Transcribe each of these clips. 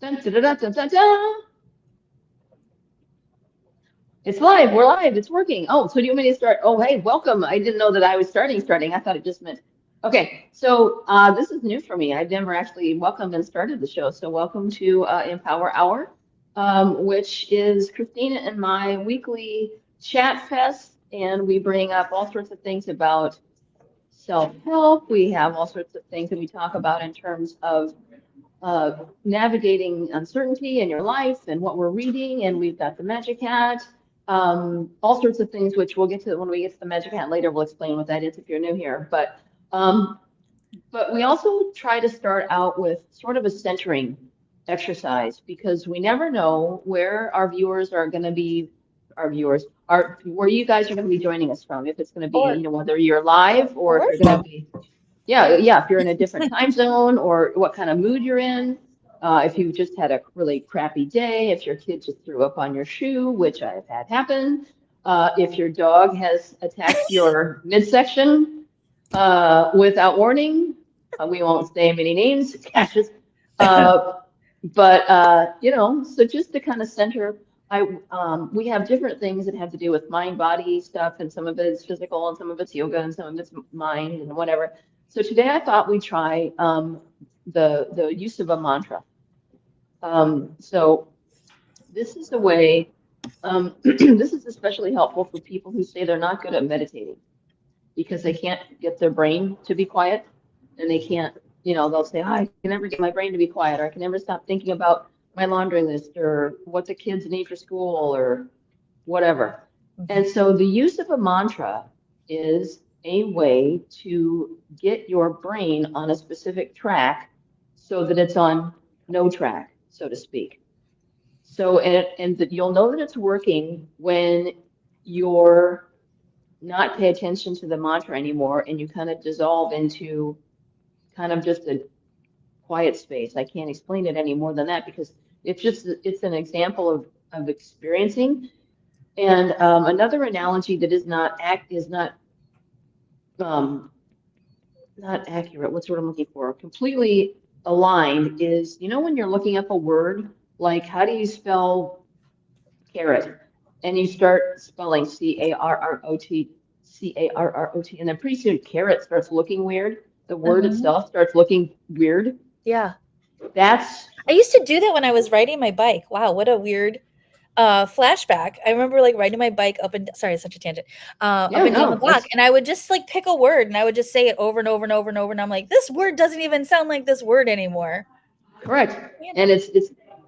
Dun, dun, dun, dun, dun, dun. It's live. We're live. It's working. Oh, so do you want me to start? Oh, hey, welcome. I didn't know that I was starting. I thought it just meant. Okay, so this is new for me. I've never actually welcomed and started the show. So welcome to Empower Hour, which is Christina and my weekly chat fest, and we bring up all sorts of things about self-help. We have all sorts of things that we talk about in terms of navigating uncertainty in your life and what we're reading. And we've got the Magic Hat, all sorts of things, which we'll get to when we get to the Magic Hat later. We'll explain what that is if you're new here. Um, but we also try to start out with sort of a centering exercise because we never know where our viewers are going to be, our viewers are, where you guys are going to be joining us from. If it's going to be, Or whether you're live or if we're you're going to be yeah, if you're in a different time zone or what kind of mood you're in. If you just had a really crappy day, if your kid just threw up on your shoe, which I've had happen, if your dog has attacked your midsection without warning, we won't say many names, Cassius. Uh, so just to kind of center, we have different things that have to do with mind body stuff, and some of it is physical, and some of it's yoga, and some of it's mind, and whatever. So today I thought we'd try the use of a mantra. So this is a way. This is especially helpful for people who say they're not good at meditating because they can't get their brain to be quiet, and they can't. They'll say, "Oh, I can never get my brain to be quiet, or I can never stop thinking about my laundry list, or what the kids need for school, or whatever." And so the use of a mantra is a way to get your brain on a specific track so that it's on no track, so to speak. So, and that you'll know that it's working when you're not pay attention to the mantra anymore and you kind of dissolve into kind of just a quiet space. I can't explain it any more than that because it's an example of experiencing. And another analogy that is um, not accurate. What's the word I'm looking for? Completely aligned is, when you're looking up a word, like how do you spell carrot? And you start spelling Carrot, and then pretty soon carrot starts looking weird. The word Mhm. itself starts looking weird. Yeah. That's I used to do that when I was riding my bike. Wow, what a weird flashback. I remember like riding my bike up and sorry, it's such a tangent. Up yeah, and down the no, block, that's and I would just like pick a word and I would just say it over and over and over and over. And I'm like, this word doesn't even sound like this word anymore. correct. And Random.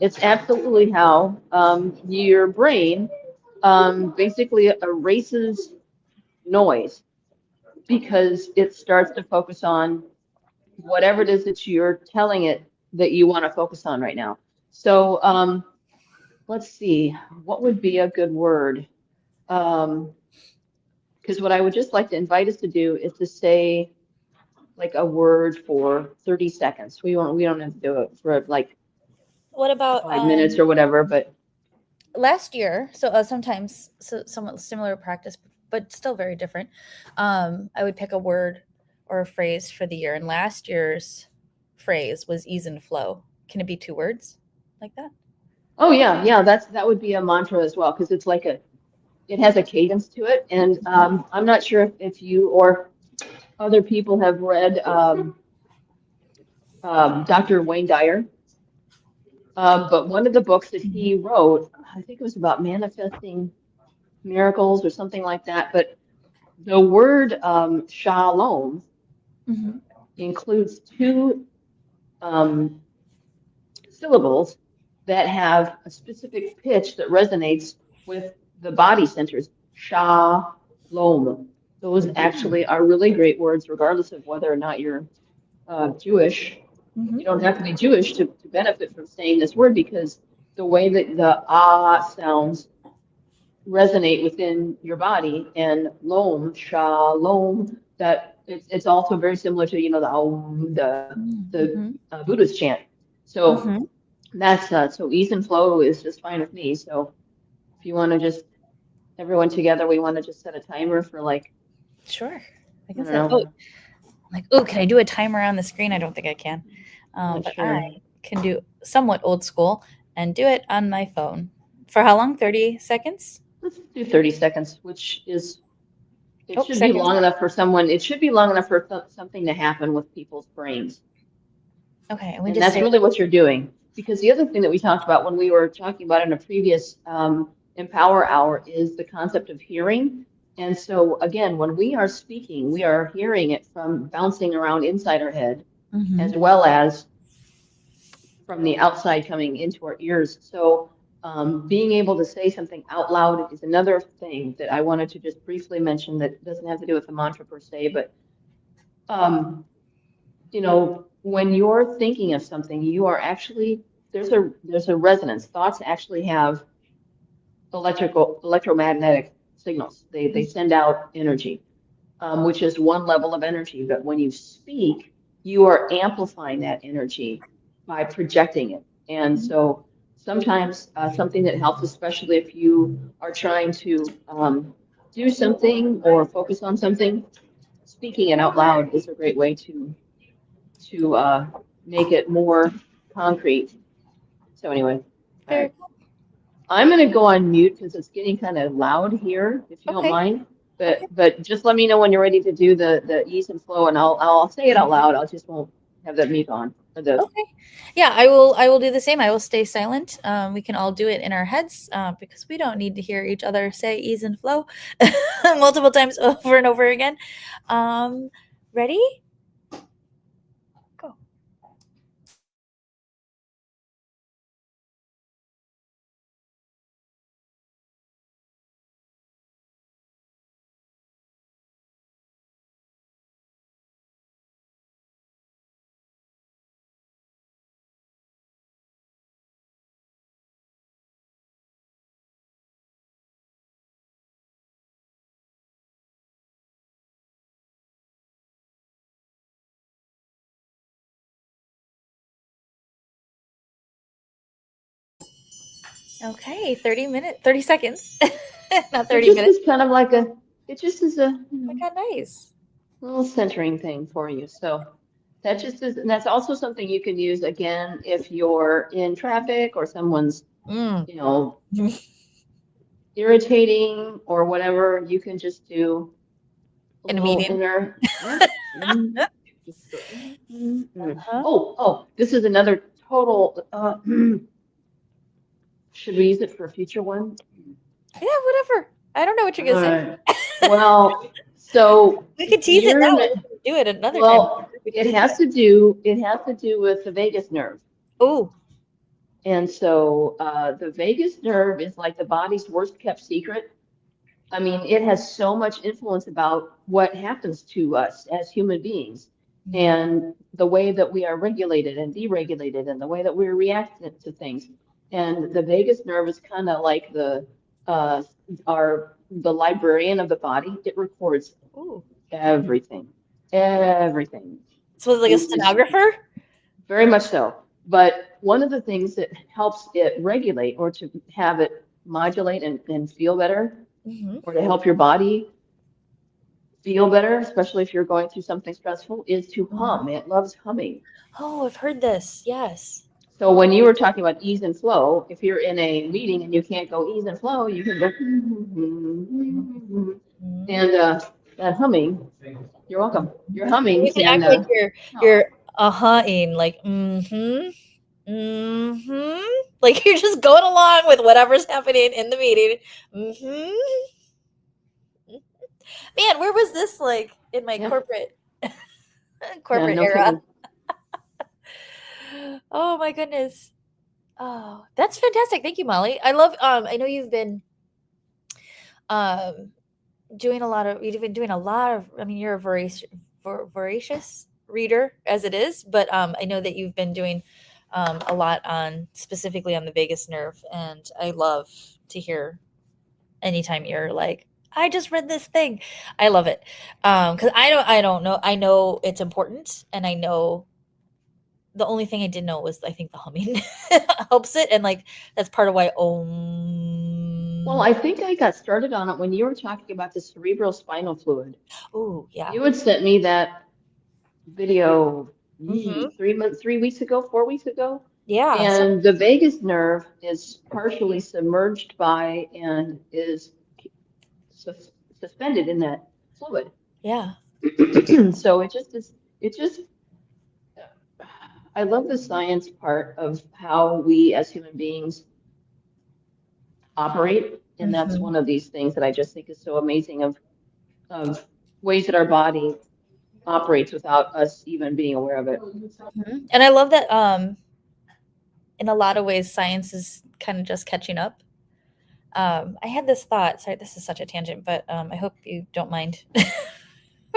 it's absolutely how your brain basically erases noise because it starts to focus on whatever it is that you're telling it that you want to focus on right now. So let's see, what would be a good word? Um, because what I would just like to invite us to do is to say like a word for 30 seconds. We don't have to do it for like What about 5 minutes or whatever, but last year? So sometimes so somewhat similar practice, but still very different. I would pick a word or a phrase for the year, and last year's phrase was ease and flow. Can it be two words like that? oh yeah, yeah, that would be a mantra as well because it has a cadence to it. And I'm not sure if you or other people have read Dr. Wayne Dyer. But one of the books that he wrote, I think it was about manifesting miracles or something like that. But the word shalom Hmm. includes two um, syllables that have a specific pitch that resonates with the body centers. Shalom. Those actually are really great words, regardless of whether or not you're Jewish. Hmm. You don't have to be Jewish to benefit from saying this word because the way that the ah sounds resonate within your body and lom, shalom, that it's also very similar to, the om, the Hmm. Buddhist chant. So Hmm. that's so ease and flow is just fine with me. So if you want to just everyone together, we want to just set a timer for like, Sure. I I can don't set. Oh, know, like, oh, can I do a timer on the screen? I don't think I can. I'm not But I sure. can do somewhat old school and do it on my phone. For how long? 30 seconds? Let's do 30 seconds, which is, it Oh, should be seconds. long enough for someone, it should be long enough for something to happen with people's brains. Okay, and we And just that's say, really what you're doing. Because the other thing that we talked about when we were talking about in a previous Empower Hour is the concept of hearing. And so, again, when we are speaking, we are hearing it from bouncing around inside our head, as well as from the outside coming into our ears. So, being able to say something out loud is another thing that I wanted to just briefly mention that doesn't have to do with the mantra per se, but um, you know, when you're thinking of something, you are actually there's a resonance. Thoughts actually have electromagnetic signals. They send out energy, which is one level of energy. But when you speak, you are amplifying that energy by projecting it. And so sometimes something that helps, especially if you are trying to do something or focus on something, speaking it out loud is a great way to make it more concrete. So anyway, very I'm going to go on mute because it's getting kind of loud here, if you don't okay. mind. Okay. But just let me know when you're ready to do the ease and flow, and I'll say it out loud. I'll just won't have the mute on or the. Okay. Yeah, I will do the same. I will stay silent. We can all do it in our heads because we don't need to hear each other say ease and flow multiple times over and over again. Ready? Go. Okay, 30 seconds. Not It 30 just minutes. is kind of like a. It just is a Oh my god, nice. little centering thing for you. So that just is, and that's also something you can use again if you're in traffic or someone's, Mm. you know, irritating or whatever. You can just do a In a little meeting. inner. Yeah. Just go, Huh? Oh, this is another total. Should we use it for a future one? Yeah, whatever. I don't know what you're All gonna say. right. Well, so We could tease it you're now. We can do it another time. well. We can It tease has to do. It has to do with the vagus nerve. Oh. And so the vagus nerve is like the body's worst kept secret. I mean, it has so much influence about what happens to us as human beings and the way that we are regulated and deregulated and the way that we react to things. And the vagus nerve is kind of like uh, the librarian of the body. It records Ooh. everything, everything. So it's like a It's stenographer? very much so. But one of the things that helps it regulate or to have it modulate and feel better Mm-hmm. or to help your body feel better, especially if you're going through something stressful, is to hum. It loves humming. Oh, I've heard this. Yes. So when you were talking about ease and flow, if you're in a meeting and you can't go ease and flow, you can go Mm-hmm. and that humming. You're welcome. Your humming You can act can like you're help. uh-huh-ing, like mm-hmm. Mm-hmm. Like you're just going along with whatever's happening in the meeting. Mm-hmm. Man, where was this like in my Yeah, yeah, corporate no era? kidding. Oh my goodness. Oh, that's fantastic. Thank you, Molly. I love I know you've been um you've been doing a lot of, I mean, you're a voracious reader as it is, but I know that you've been doing a lot on specifically on the vagus nerve, and I love to hear anytime you're like, I just read this thing. I love it. Because I don't know. I know it's important, and I know the only thing I didn't know was I think the humming helps it, and like that's part of why Well, I think I got started on it when you were talking about the cerebral spinal fluid. oh yeah. You had sent me that video Hmm. 3 weeks ago, 4 weeks ago. Yeah. So, And the vagus nerve is partially submerged by and is sus suspended in that fluid. yeah. So it just is, it just, I love the science part of how we as human beings operate. And that's Hmm. one of these things that I just think is so amazing of ways that our body operates without us even being aware of it. And I love that in a lot of ways science is kind of just catching up. I had this thought. Sorry, this is such a tangent, but I hope you don't mind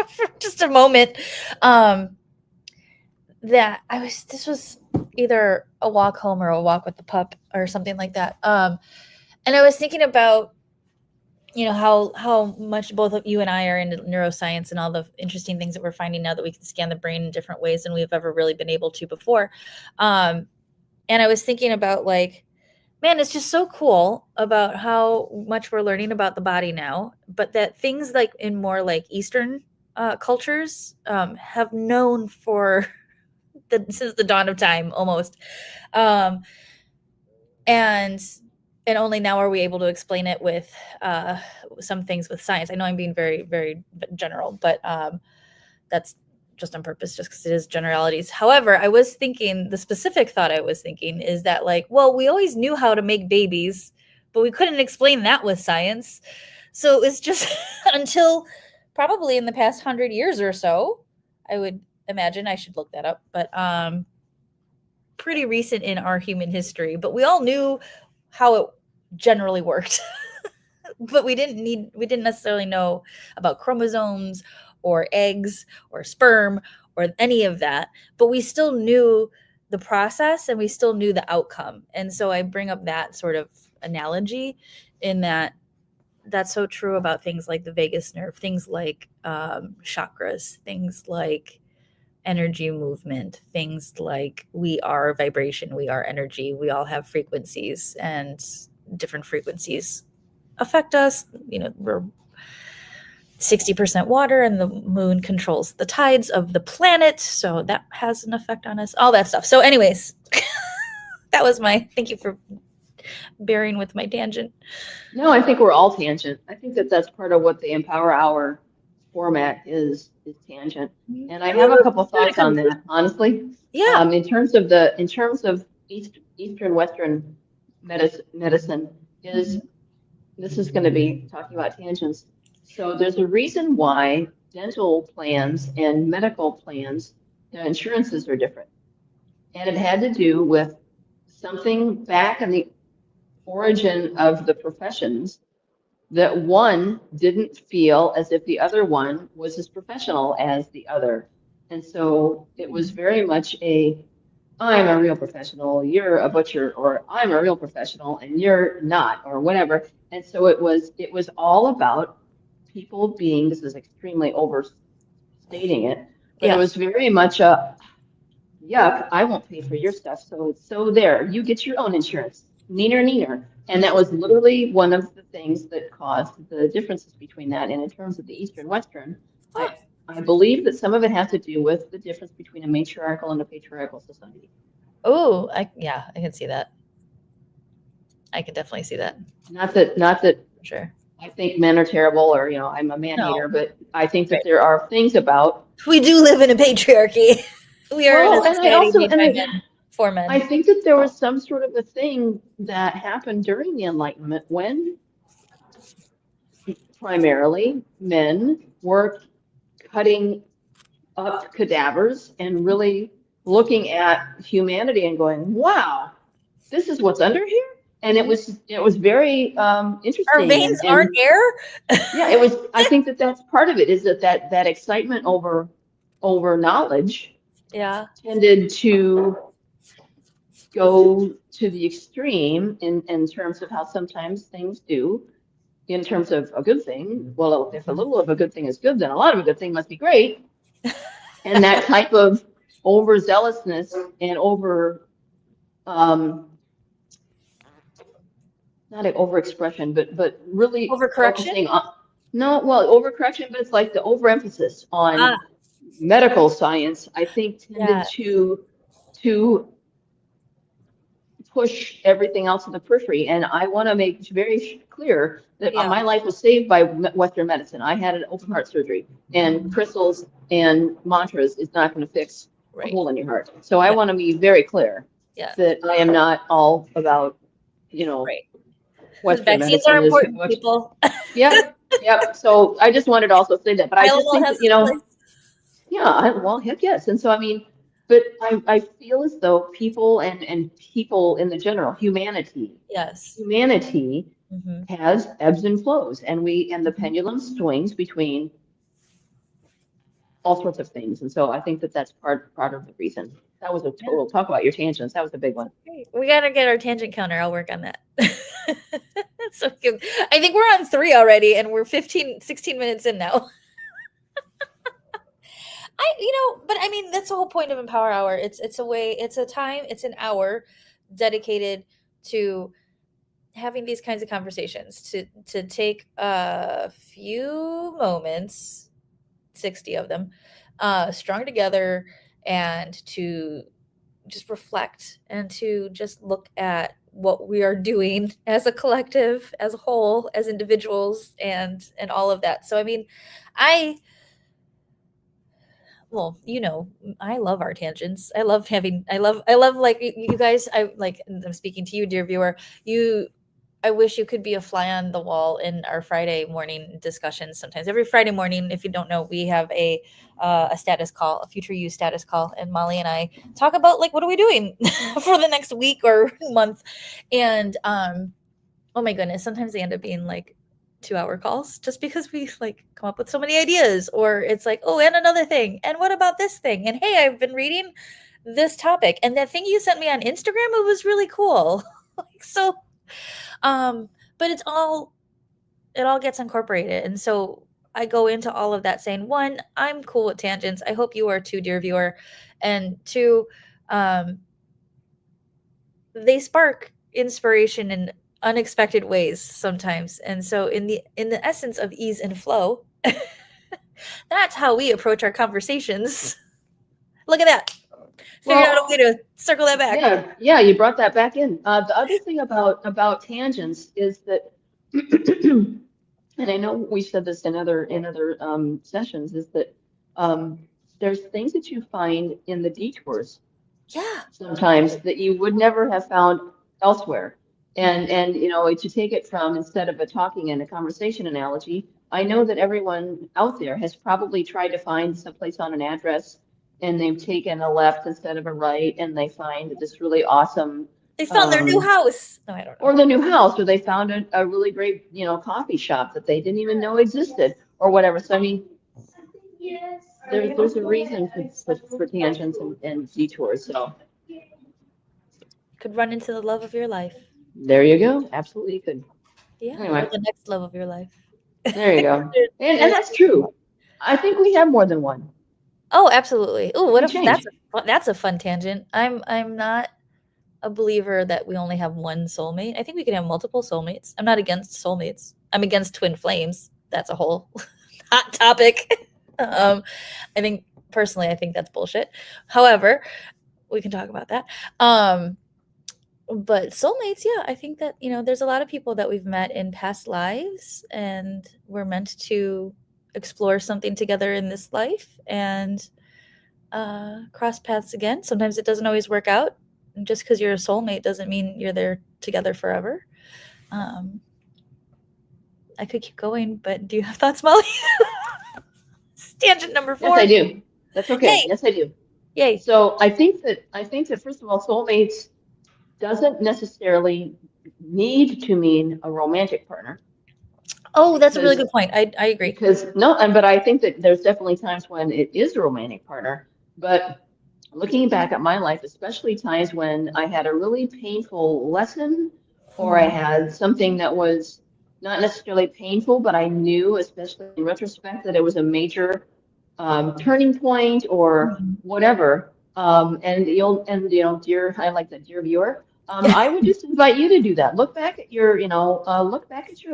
for just a moment. Um, that I was. This was either a walk home or a walk with the pup or something like that. And I was thinking about how much both of you and I are into neuroscience and all the interesting things that we're finding now that we can scan the brain in different ways than we've ever really been able to before. And I was thinking about like, man, it's just so cool about how much we're learning about the body now, but that things like in more like Eastern cultures have known for since the dawn of time almost. Um, and only now are we able to explain it with some things with science. I know I'm being very, very general, but that's just on purpose, just because it is generalities. However, I was thinking the specific thought I was thinking is that like, well, we always knew how to make babies, but we couldn't explain that with science. So it's just until probably in the past 100 years or so, I would imagine. I should look that up, but pretty recent in our human history. But we all knew how it generally worked. But we didn't necessarily know about chromosomes or eggs or sperm or any of that, but we still knew the process and we still knew the outcome. And so I bring up that sort of analogy in that that's so true about things like the vagus nerve, things like chakras, things like energy movement, things like we are vibration, we are energy, we all have frequencies, and different frequencies affect us. We're 60% water, and the moon controls the tides of the planet. So that has an effect on us, all that stuff. So, anyways, that was my thank you for bearing with my tangent. No, I think we're all tangent. I think that that's part of what the Empower Hour format is tangent. And I have a couple thoughts on that, honestly. Yeah. In terms of Eastern Western medicine is this is going to be talking about tangents. So there's a reason why dental plans and medical plans, the insurances are different. And it had to do with something back in the origin of the professions that one didn't feel as if the other one was as professional as the other. And so it was very much I'm a real professional, you're a butcher, or I'm a real professional and you're not, or whatever. And so it was all about people being, this is extremely overstating it, but it Yeah. was very much a yuck, I won't pay for your stuff. So there, you get your own insurance. Neener, neener. And that was literally one of the things that caused the differences between that. And in terms of the Eastern Western, Huh. I believe that some of it has to do with the difference between a matriarchal and a patriarchal society. Oh, I can see that. I can definitely see that. Not that Sure. I think men are terrible or, I'm a man No. hater, but I think Right. that there are things about, We do live in a patriarchy. We are in a well, and I society also, made and by I, men for I men. think that there was some sort of a thing that happened during the Enlightenment when primarily men were cutting up cadavers and really looking at humanity and going, wow, this is what's under here. And it was very Our interesting veins aren't and air. yeah, it was. I think that that's part of it is that excitement over knowledge Yeah. tended to go to the extreme in terms of how sometimes things do in terms of a good thing. Well, if a little of a good thing is good, then a lot of a good thing must be great. And that type of overzealousness and um, not an overexpression, but really Overcorrection. focusing on, no, well, overcorrection, but it's like the overemphasis Ah, on medical science, I think tended Yeah, to push everything else to the periphery. And I want to make very clear that yeah. my life was saved by Western medicine. I had an open heart surgery, and crystals and mantras is not going to fix a Right. hole in your heart. So I Yeah. want to be very clear Yeah. that I am not all about, you know, Right. Western Vaccines are medicine is important, what. people. Yep, yep. So I just wanted to also say that, but I just Tylenol think has that, you its know, place. yeah, well, heck yes. And so, I mean, but I feel as though people and people in the general, Yes. humanity Hmm. has ebbs and flows, and the pendulum swings between all sorts of things. And so I think that that's part of the reason. That was a Yeah. total talk about your tangents. That was a big one. Great. We gotta get our tangent counter. I'll work on that. That's so cute. I think we're on 3 already, and we're 15, 16 minutes in now. But I mean, that's the whole point of Empower Hour. It's a way, it's a time, it's an hour dedicated to having these kinds of conversations, to take a few moments, 60 of them, strung together, and to just reflect and to just look at what we are doing as a collective, as a whole, as individuals, and all of that. So I mean, I well, I love our tangents. I love like you guys. I'm speaking to you, dear viewer. You I wish you could be a fly on the wall in our Friday morning discussions. Sometimes every Friday morning, if you don't know, we have a status call, a future you status call, and Molly and I talk about like what are we doing for the next week or month, and oh my goodness, sometimes they end up being like 2-hour calls just because we like come up with so many ideas, or it's like, oh, and another thing, and what about this thing, and hey, I've been reading this topic, and that thing you sent me on Instagram, it was really cool. Like, so um but it all gets incorporated, and so I go into all of that saying, one, I'm cool with tangents. I hope you are too, dear viewer. And two, um they spark inspiration in unexpected ways sometimes, and so in the essence of ease and flow, that's how we approach our conversations. Look at that. Figured out a way Well, to circle that back. yeah, yeah, you brought that back in. The other thing about tangents is that, and I know we said this in other sessions, is that um, there's things that you find in the detours Yeah. sometimes that you would never have found elsewhere. Mhm. And to take it from instead of a talking and a conversation analogy, I know that everyone out there has probably tried to find someplace on an address and they've taken a left instead of a right and they find this really awesome They found their new um, house. No, I don't know. or the new house, or they found a really great, coffee shop that they didn't even know existed, or whatever. So I mean, there's a reason for tangents and detours. So Could run into the love of your life. there you go. Absolutely, you could. Yeah, or Anyway, the next love of your life. there you go. There- And there's that's true. I think we have more than one. Oh, absolutely. Oh, what We if change. that's a fun tangent. I'm not a believer that we only have one soulmate. I think we can have multiple soulmates. I'm not against soulmates. I'm against twin flames. That's a whole hot topic. I think personally, I think that's bullshit. However, we can talk about that. But soulmates, yeah, I think that there's a lot of people that we've met in past lives, and we're meant to explore something together in this life, and cross paths again. Sometimes it doesn't always work out. Just because you're a soulmate doesn't mean you're there together forever. Um, I could keep going, but do you have thoughts, Molly? Tangent number Yes, I 4. do. That's okay. Yay! Yes, I do. Yay! So I think that first of all, soulmates doesn't necessarily need to mean a romantic partner Oh, that's a really because good point. I agree. no, and but I think that there's definitely times when it is a romantic partner. But looking back at my life, especially times when I had a really painful lesson or I Mhm. had something that was not necessarily painful, but I knew, especially in retrospect, that it was a major turning point or Mhm. whatever. Dear, I like that, dear viewer. I would just invite you to do that. Look back at your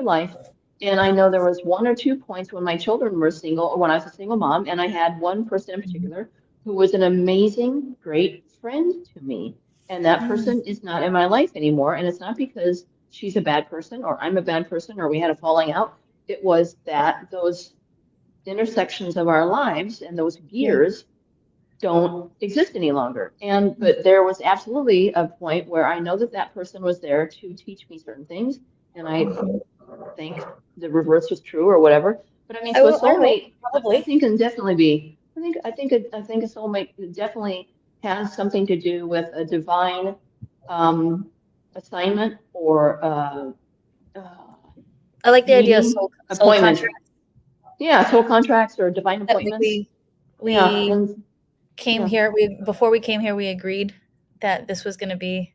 life And I know there was 1 or 2 points when my children were single, or when I was a single mom, and I had one person in Mhm. particular who was an amazing, great friend to me. And that Mm. person is not in my life anymore. And it's not because she's a bad person or I'm a bad person or we had a falling out. It was that those intersections of our lives and those Yeah. gears don't exist any longer. And Mm. but there was absolutely a point where I know that that person was there to teach me certain things, and I Mhm. think the reverse was true or whatever. But I mean, so a I hope soulmate, I probably. think can definitely be. I think a soulmate definitely has something to do with a divine um, assignment or I like the idea of meeting, soul appointment. contract. Yeah, soul contracts or divine That like appointments. Yeah, we and came yeah. here. We before we came here, we agreed that this was going to be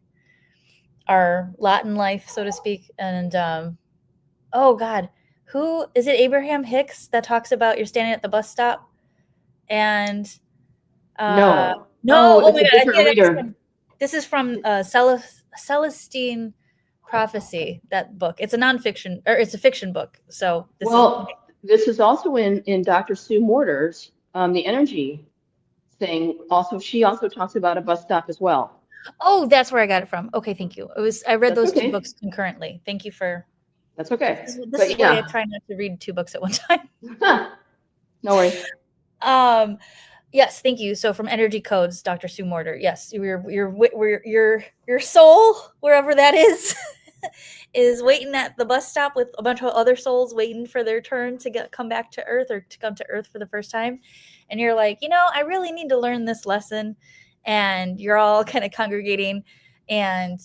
our lot in life, so to speak. And oh God, who is it? Abraham Hicks that talks about you're standing at the bus stop and No. no, Oh, oh it's my a God, I different think reader. this is from Celestine Prophecy. That book. It's a nonfiction or it's a fiction book. So this is Well, this is also in Dr. Sue Morter's the energy thing. Also, she also talks about a bus stop as well. oh, that's where I got it from. Okay, thank you. I read That's those two okay. books concurrently. Thank you for That's okay. this is But why I yeah, try not to read two books at one time. no worries. Um, yes, thank you. So from Energy Codes, Dr. Sue Morter. Yes, your soul, wherever that is waiting at the bus stop with a bunch of other souls waiting for their turn to come back to Earth or to come to Earth for the first time. And you're like, I really need to learn this lesson. And you're all kind of congregating, and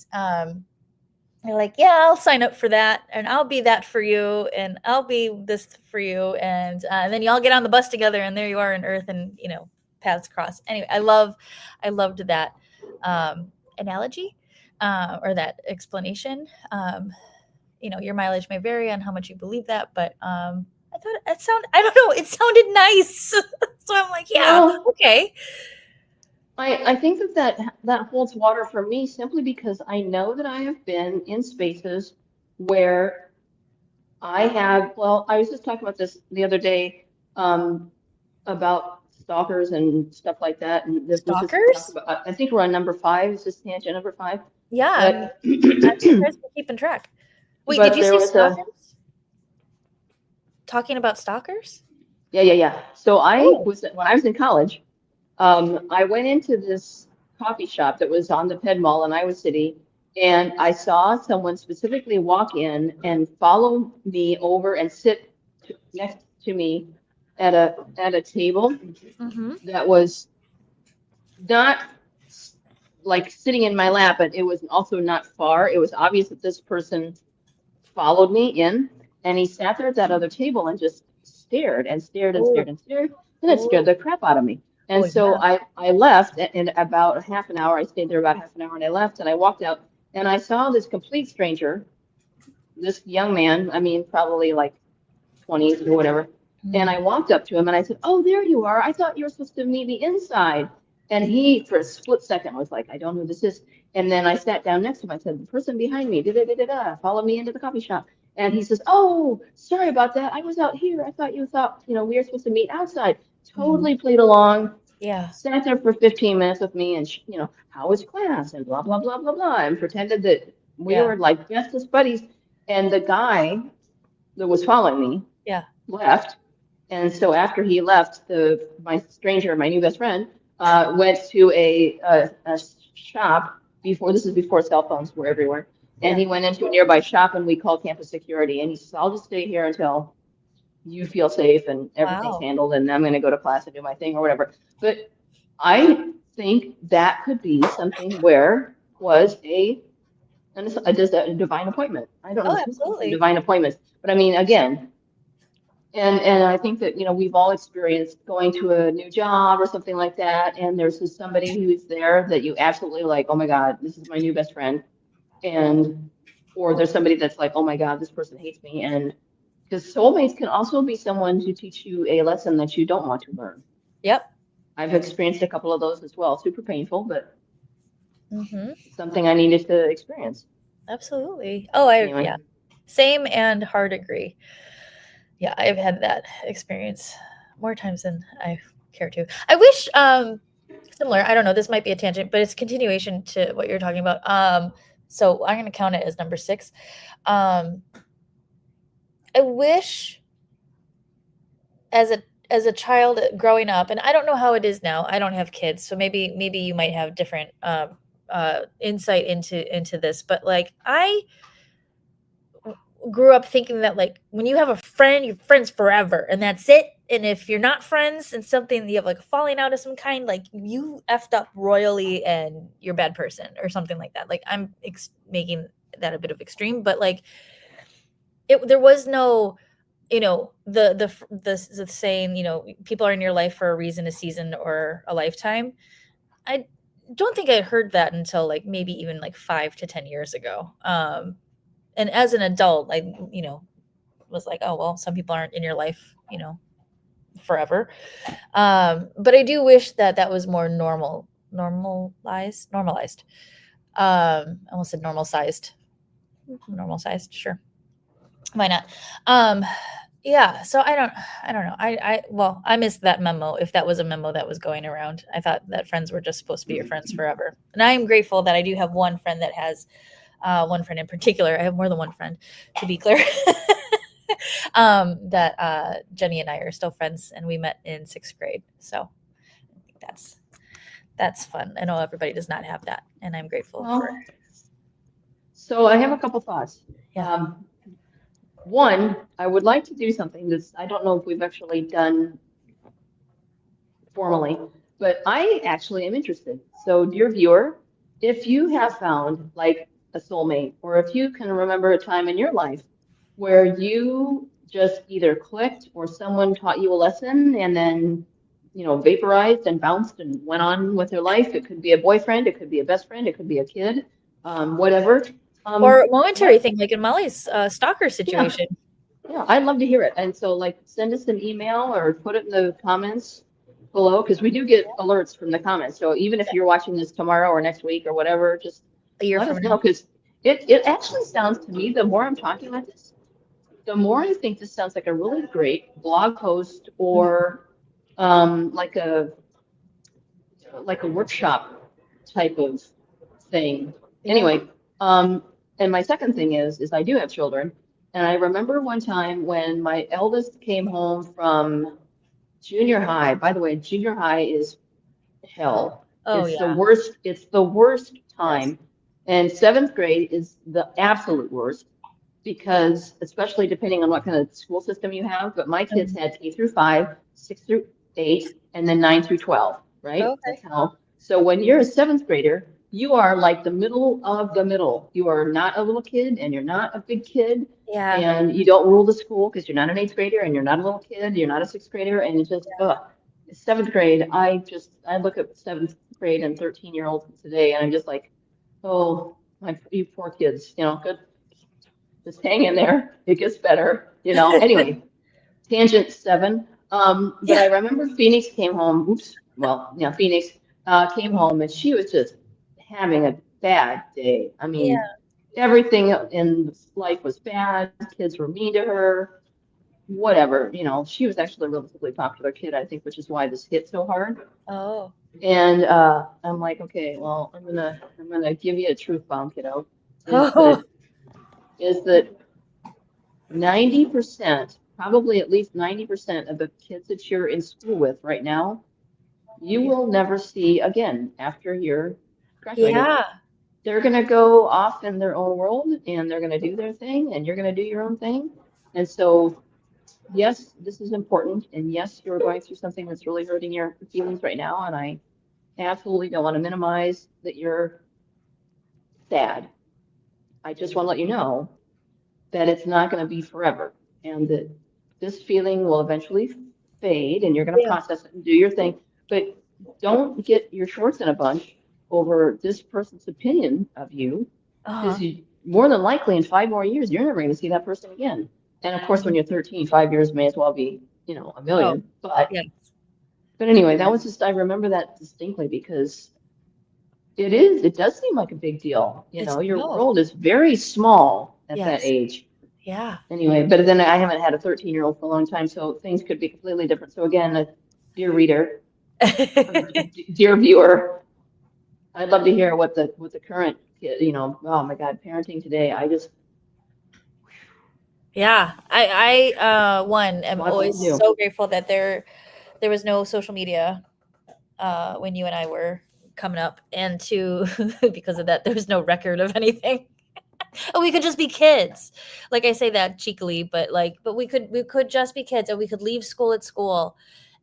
you're like, yeah, I'll sign up for that, and I'll be that for you, and I'll be this for you, and then you all get on the bus together, and there you are in Earth, and paths cross. Anyway, I loved that analogy or that explanation. Your mileage may vary on how much you believe that, but I thought I don't know, it sounded nice, so I'm like, yeah, Well, okay. I think that holds water for me simply because I know that I have been in spaces where well, I was just talking about this the other day about stalkers and stuff like that. And this is talked Stalkers? about, I think we're on number 5. Is this tangent number 5? Yeah, I'm But surprised we're keeping track. Wait, did but you there say was a stalkers? Talking about stalkers? yeah. So I Oh. was when I was in college, I went into this coffee shop that was on the Ped Mall in Iowa City, and I saw someone specifically walk in and follow me over and sit next to me at a table Mm-hmm. that was not like sitting in my lap, but it was also not far. It was obvious that this person followed me in, and he sat there at that other table and just stared and stared and Oh, stared and stared, and it scared oh, the crap out of me. oh, And so yeah. I left in about half an hour. I stayed there about half an hour, and I left, and I walked out, and I saw this complete stranger, this young man. I mean, probably like 20s or whatever. And Mm. I walked up to him and I said, "Oh, there you are. I thought you were supposed to meet me inside." And he, for a split second, was like, "I don't know who this is." And then I sat down next to him. I said, "The person behind me, da da da da da, followed me into the coffee shop." And he says, "Oh, sorry about that. I was out here. I thought we were supposed to meet outside." Mhm. Totally played along, Yeah. sat there for 15 minutes with me and, how was class and blah, blah, blah, blah, blah, and pretended that we Yeah. were like bestest buddies. And the guy that was following me Yeah. left. And so after he left, my stranger, my new best friend, went to a shop before, this is before cell phones were everywhere. And Yeah. he went into a nearby shop and we called campus security. And he says, "I'll just stay here until you feel safe and everything's Wow. handled. And I'm going to go to class and do my thing or whatever." But I think that could be something where was a divine appointment. I don't know Oh, who calls them absolutely. divine appointments, but I mean, again, and I think that, we've all experienced going to a new job or something like that, and there's just somebody who's there that you absolutely like, "Oh my God, this is my new best friend." And or there's somebody that's like, "Oh my God, this person hates me." And because soulmates can also be someone to teach you a lesson that you don't want to learn. Yep. I've experienced a couple of those as well. Super painful, but Mm-hmm. something I needed to experience. Absolutely. Oh, I Anyway, yeah. Same and hard agree. Yeah, I've had that experience more times than I care to. I wish similar, I don't know, this might be a tangent, but it's continuation to what you're talking about. So I'm gonna count it as number 6. Um I wish as a child growing up, and I don't know how it is now. I don't have kids, so maybe you might have different insight into this, but like I grew up thinking that like when you have a friend, you're friends forever and that's it. And if you're not friends and something you have like a falling out of some kind, like you effed up royally and you're a bad person or something like that. Like I'm making that a bit of extreme, but like there was no, the saying, people are in your life for a reason, a season, or a lifetime. I don't think I heard that until like maybe even like 5 to 10 years ago. And as an adult, I, was like, oh, well, some people aren't in your life, forever. But I do wish that that was more normalized. I almost said normal sized. Sure. Why not? Um, yeah. So I don't know. Well, I missed that memo. If that was a memo that was going around, I thought that friends were just supposed to be your friends forever. And I am grateful that I do have one friend that has, one friend in particular. I have more than one friend, to be clear. That Jenny and I are still friends, and we met in 6th grade. So I think that's fun. I know everybody does not have that, and I'm grateful Well, for. so I have a couple thoughts. Yeah. One, I would like to do something that's, I don't know if we've actually done formally, but I actually am interested. So, dear viewer, if you have found like a soulmate, or if you can remember a time in your life where you just either clicked or someone taught you a lesson and then, vaporized and bounced and went on with their life. It could be a boyfriend, it could be a best friend, it could be a kid, whatever. Or momentary thing, like in Molly's stalker Yeah, situation. yeah, I'd love to hear it. And so, like, send us an email or put it in the comments below because we do get alerts from the comments. So even if you're watching this tomorrow or next week or whatever, just A year let from us know now. because it actually sounds to me, the more I'm talking about this, the more I think this sounds like a really great blog post or like a workshop type of thing. Yeah. Anyway, and my second thing is I do have children, and I remember one time when my eldest came home from junior high. By the way, junior high is hell. Oh It's the yeah. worst. It's the worst Yes. time, and 7th grade is the absolute worst because, especially depending on what kind of school system you have, but my kids Mhm. had K through 5, 6 through 8, and then 9 through 12, right? That's Okay. how. So when you're a 7th grader, you are like the middle of the middle. You are not a little kid and you're not a big kid. Yeah. And you don't rule the school because you're not an 8th grader and you're not a little kid, you're not a 6th grader, and it's just, ugh. 7th grade, I look at 7th grade and 13-year-olds today, and I'm just like, oh, you poor kids, good, just hang in there. It gets better, Anyway, tangent 7. But Yeah. I remember Phoenix came home. Oops. Well, yeah, Phoenix came home and she was just having a bad day. I mean, Yeah. everything in life was bad. Kids were mean to her. Whatever, she was actually a relatively popular kid, I think, which is why this hit so hard. Oh. And I'm like, okay, well, I'm gonna give you a truth bomb, kiddo. Is Oh. that is that 90%, probably at least 90% of the kids that you're in school with right now, you Yeah. will never see again after you're graduated. Yeah. They're going to go off in their own world and they're going to do their thing and you're going to do your own thing. And so, yes, this is important. And yes, you're going through something that's really hurting your feelings right now. And I absolutely don't want to minimize that you're sad. I just want to let you know that it's not going to be forever and that this feeling will eventually fade and you're going to Yeah. process it and do your thing. But don't get your shorts in a bunch over this person's opinion of you because Uh-huh. more than likely in 5 more years, you're never going to see that person again. And of course, when you're 13, 5 years may as well be, a Oh. million. But Yeah. anyway, that was just, I remember that distinctly because it does seem like a big deal. It's Your no. world is very small at that Yes. age. Yeah. Anyway, but then I haven't had a 13-year-old for a long time, so things could be completely different. So again, dear reader, or dear viewer, I'd love to hear what the current, oh my God, parenting today. I just Yeah. I one am lots to always do. so grateful that there was no social media when you and I were coming up, and two, because of that, there was no record of anything. And we could just be kids. Like I say that cheekily, but we could just be kids, and we could leave school at school.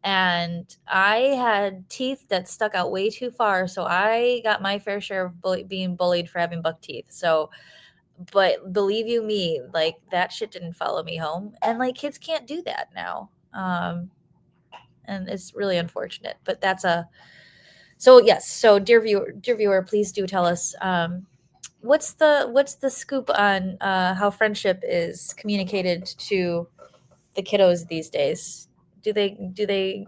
And I had teeth that stuck out way too far, so I got my fair share of being bullied for having buck teeth. So, but believe you me, like that shit didn't follow me home, and like kids can't do that now. And it's really unfortunate, but that's a so yes. So dear viewer, please do tell us what's the scoop on how friendship is communicated to the kiddos these days? Do they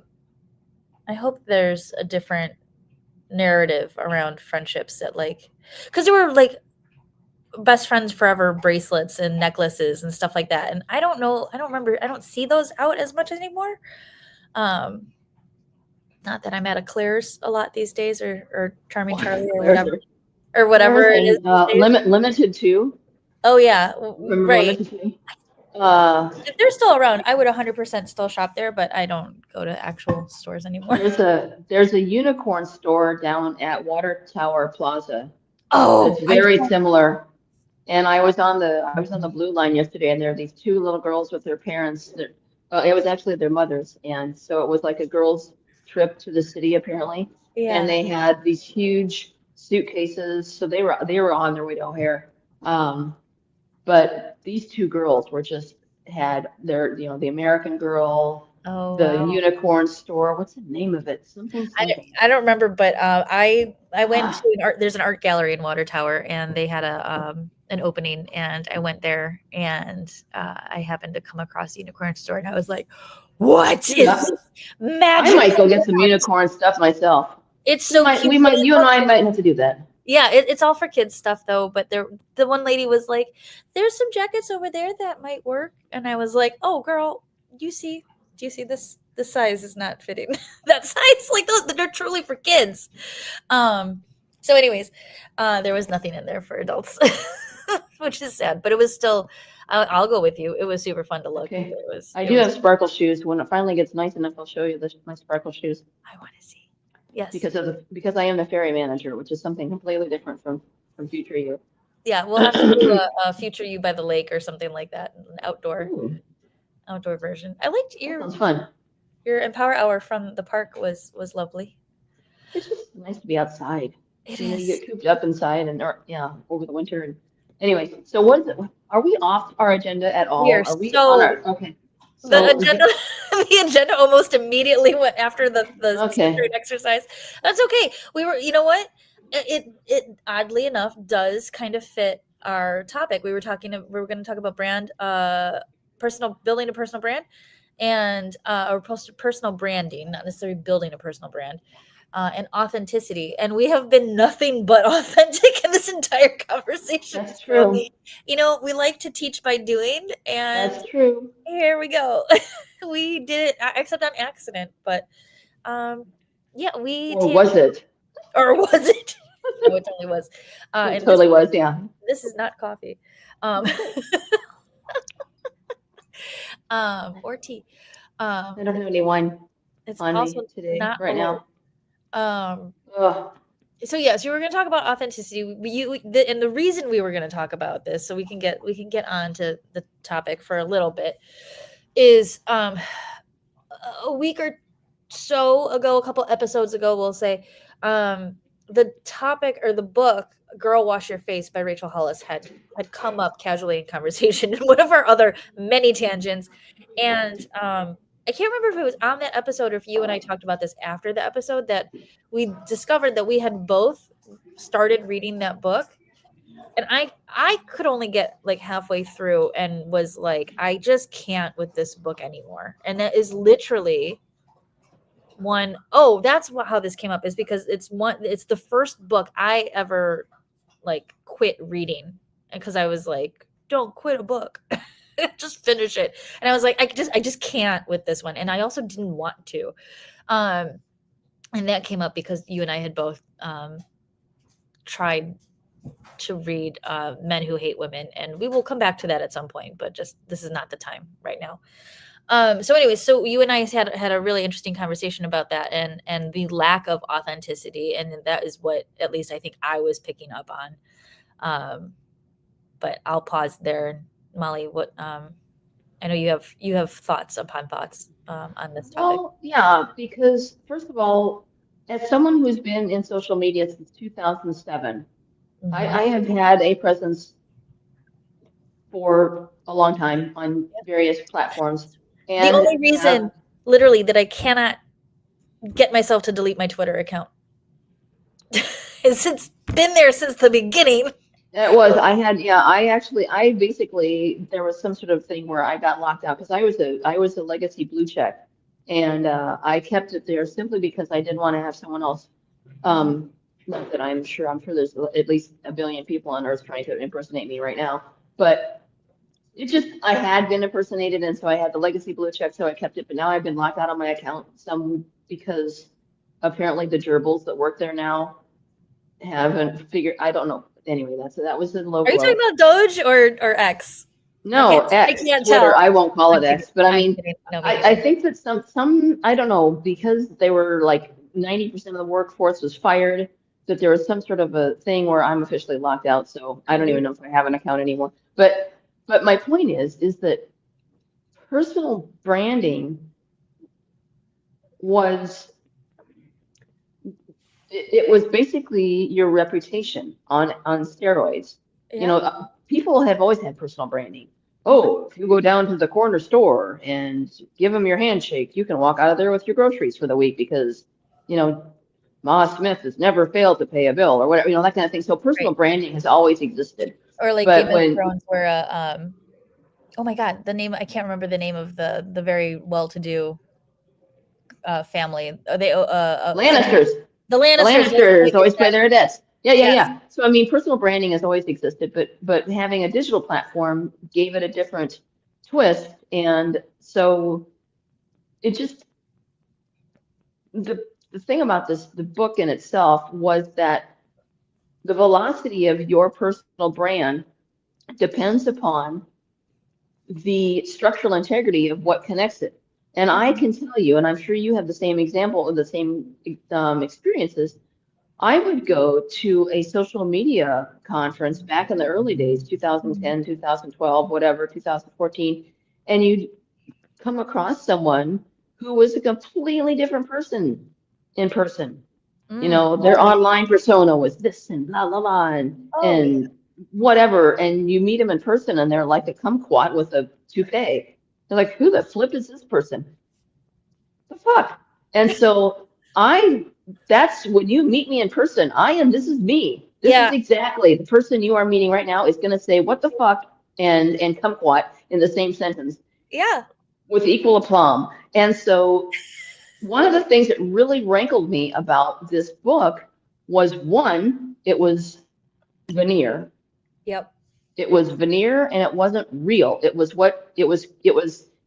I hope there's a different narrative around friendships that like because there were like best friends forever bracelets and necklaces and stuff like that. And I don't know, I don't remember, I don't see those out as much anymore. Um Not that I'm at a Claire's a lot these days, or Charming Charlie or Claire's whatever are, or whatever Claire's it is and these days. limited too. Oh yeah, Remember right. limited too? Uh, If they're still around, I would 100% still shop there, but I don't go to actual stores anymore. there's a unicorn store down at Water Tower Plaza that's Oh, I very don't. similar. And I was on the blue line yesterday, and there are these two little girls with their parents. That it was actually their mothers, and so it was like a girls' trip to the city apparently. And Yeah. they had these huge suitcases, so they were on their way to O'Hare. Um, but these two girls were just had their the American Girl, Oh the wow. unicorn store. What's the name of it? Something I, don't- something. I don't remember, but I went Ah, to an art. There's an art gallery in Water Tower, and they had a an opening, and I went there, and I happened to come across the unicorn store, and I was like, "What dude, is I, this I magical might go get some wand?" unicorn stuff myself. It's so cute. We But might, it you and I looks might have to do that. Yeah, it's all for kids stuff though. But the one lady was like, "There's some jackets over there that might work," and I was like, "Oh, girl, you see, do you see this? This size is not fitting. That size, like those, they're truly for kids." Um. So, anyways, there was nothing in there for adults, which is sad. But it was still. I'll go with you. It was super fun to look. Okay. It was. I It do was. have sparkle shoes. When it finally gets nice enough, I'll show you my sparkle shoes I want to see. Yes. because I am the fairy manager, which is something completely different from future you. Yeah, we'll have to do a future you by the lake or something like that, an Ooh, outdoor version. I liked that sounds fun. your Empower Hour from the park was lovely. It's just nice to be outside. It You is. get cooped up inside and or yeah, over the winter and anyway. So what is it? Are we off our agenda at We all? are Are we on so our okay? the So agenda the agenda almost immediately went after the okay, secret exercise. That's okay. We were, you know what? It oddly enough does kind of fit our topic. We were going to talk about brand personal building a personal brand and or personal branding, not necessarily building a personal brand. And authenticity, and we have been nothing but authentic in this entire conversation. that's So, true. we like to teach by doing, and That's true. here we go. We did it, except on accident, but um, yeah, we Or was it? or was it? No, it totally was. It And this totally was. Yeah. this is not coffee, um, or tea. I don't have any wine It's on also me today, not right Malort. now. Um, Ugh. so yes, we were going to talk about authenticity. And the reason we were going to talk about this, so we can get on to the topic for a little bit, is a week or so ago, a couple episodes ago, we'll say, um, the topic or the book "Girl Wash Your Face" by Rachel Hollis had come up casually in conversation in one of our other many tangents, and I can't remember if it was on that episode or if you and I talked about this after the episode that we discovered that we had both started reading that book, and I could only get like halfway through and was like, I just can't with this book anymore. And that is literally that's how this came up, is because it's the first book I ever like quit reading, because I was like, don't quit a book. just finish it. And I was like, I just can't with this one. And I also didn't want to. And that came up because you and I had both tried to read Men Who Hate Women, and we will come back to that at some point, but just this is not the time right now. So anyways, so you and I had a really interesting conversation about that and the lack of authenticity, and that is what at least I think I was picking up on. But I'll pause there. Molly, what I know you have thoughts upon thoughts on this topic. Well, yeah, because first of all, as someone who's been in social media since 2007, I have had a presence for a long time on various platforms The and only reason, literally, that I cannot get myself to delete my Twitter account is it's been there since the beginning. it was, I basically, there was some sort of thing where I got locked out because I was a legacy blue check, and I kept it there simply because I didn't want to have someone else. Not that I'm sure there's at least a billion people on Earth trying to impersonate me right now, but I had been impersonated, and so I had the legacy blue check, so I kept it. But now I've been locked out on my account, some because apparently the gerbils that work there now haven't figured. I don't know. Anyway, that was the low Are you talking blow. about Doge or X? No, I X, can't Twitter. tell. I won't call I'm it kidding. X, but I I'm mean, kidding. No, I think that some I don't know, because they were like 90% of the workforce was fired, that there was some sort of a thing where I'm officially locked out. So I don't even know if I have an account anymore. But my point is that personal branding was it was basically your reputation on steroids. You Yeah. know, people have always had personal branding. Oh, if you go down to the corner store and give them your handshake, you can walk out of there with your groceries for the week because, you know, Ma Smith has never failed to pay a bill or whatever, that kind of thing. So personal Right. branding has always existed. Or like But Game of when Thrones, where oh my God, the name I can't remember the name of the very well-to-do family. They Lannisters, the the Lannisters. Lannisters always pay their debts. Yeah, yeah, Yes. yeah. So I mean, personal branding has always existed, but having a digital platform gave it a different twist, and so it just the thing about the book in itself was that the velocity of your personal brand depends upon the structural integrity of what connects it. And I can tell you, and I'm sure you have the same example of the same experiences. I would go to a social media conference back in the early days, 2010, 2012, whatever, 2014, and you'd come across someone who was a completely different person in person. Their online persona was this and la la la Oh, yeah. and whatever, and you meet them in person and they're like a kumquat with a toupee. They're like, who the flip is this person? The fuck? And so that's when you meet me in person, this is me. This is Yeah. exactly the person you are meeting right now is going to say, what the fuck? And kumquat in the same sentence Yeah. with equal aplomb. And so one of the things that really rankled me about this book was one, it was veneer. Yep. It was veneer and it wasn't real. It was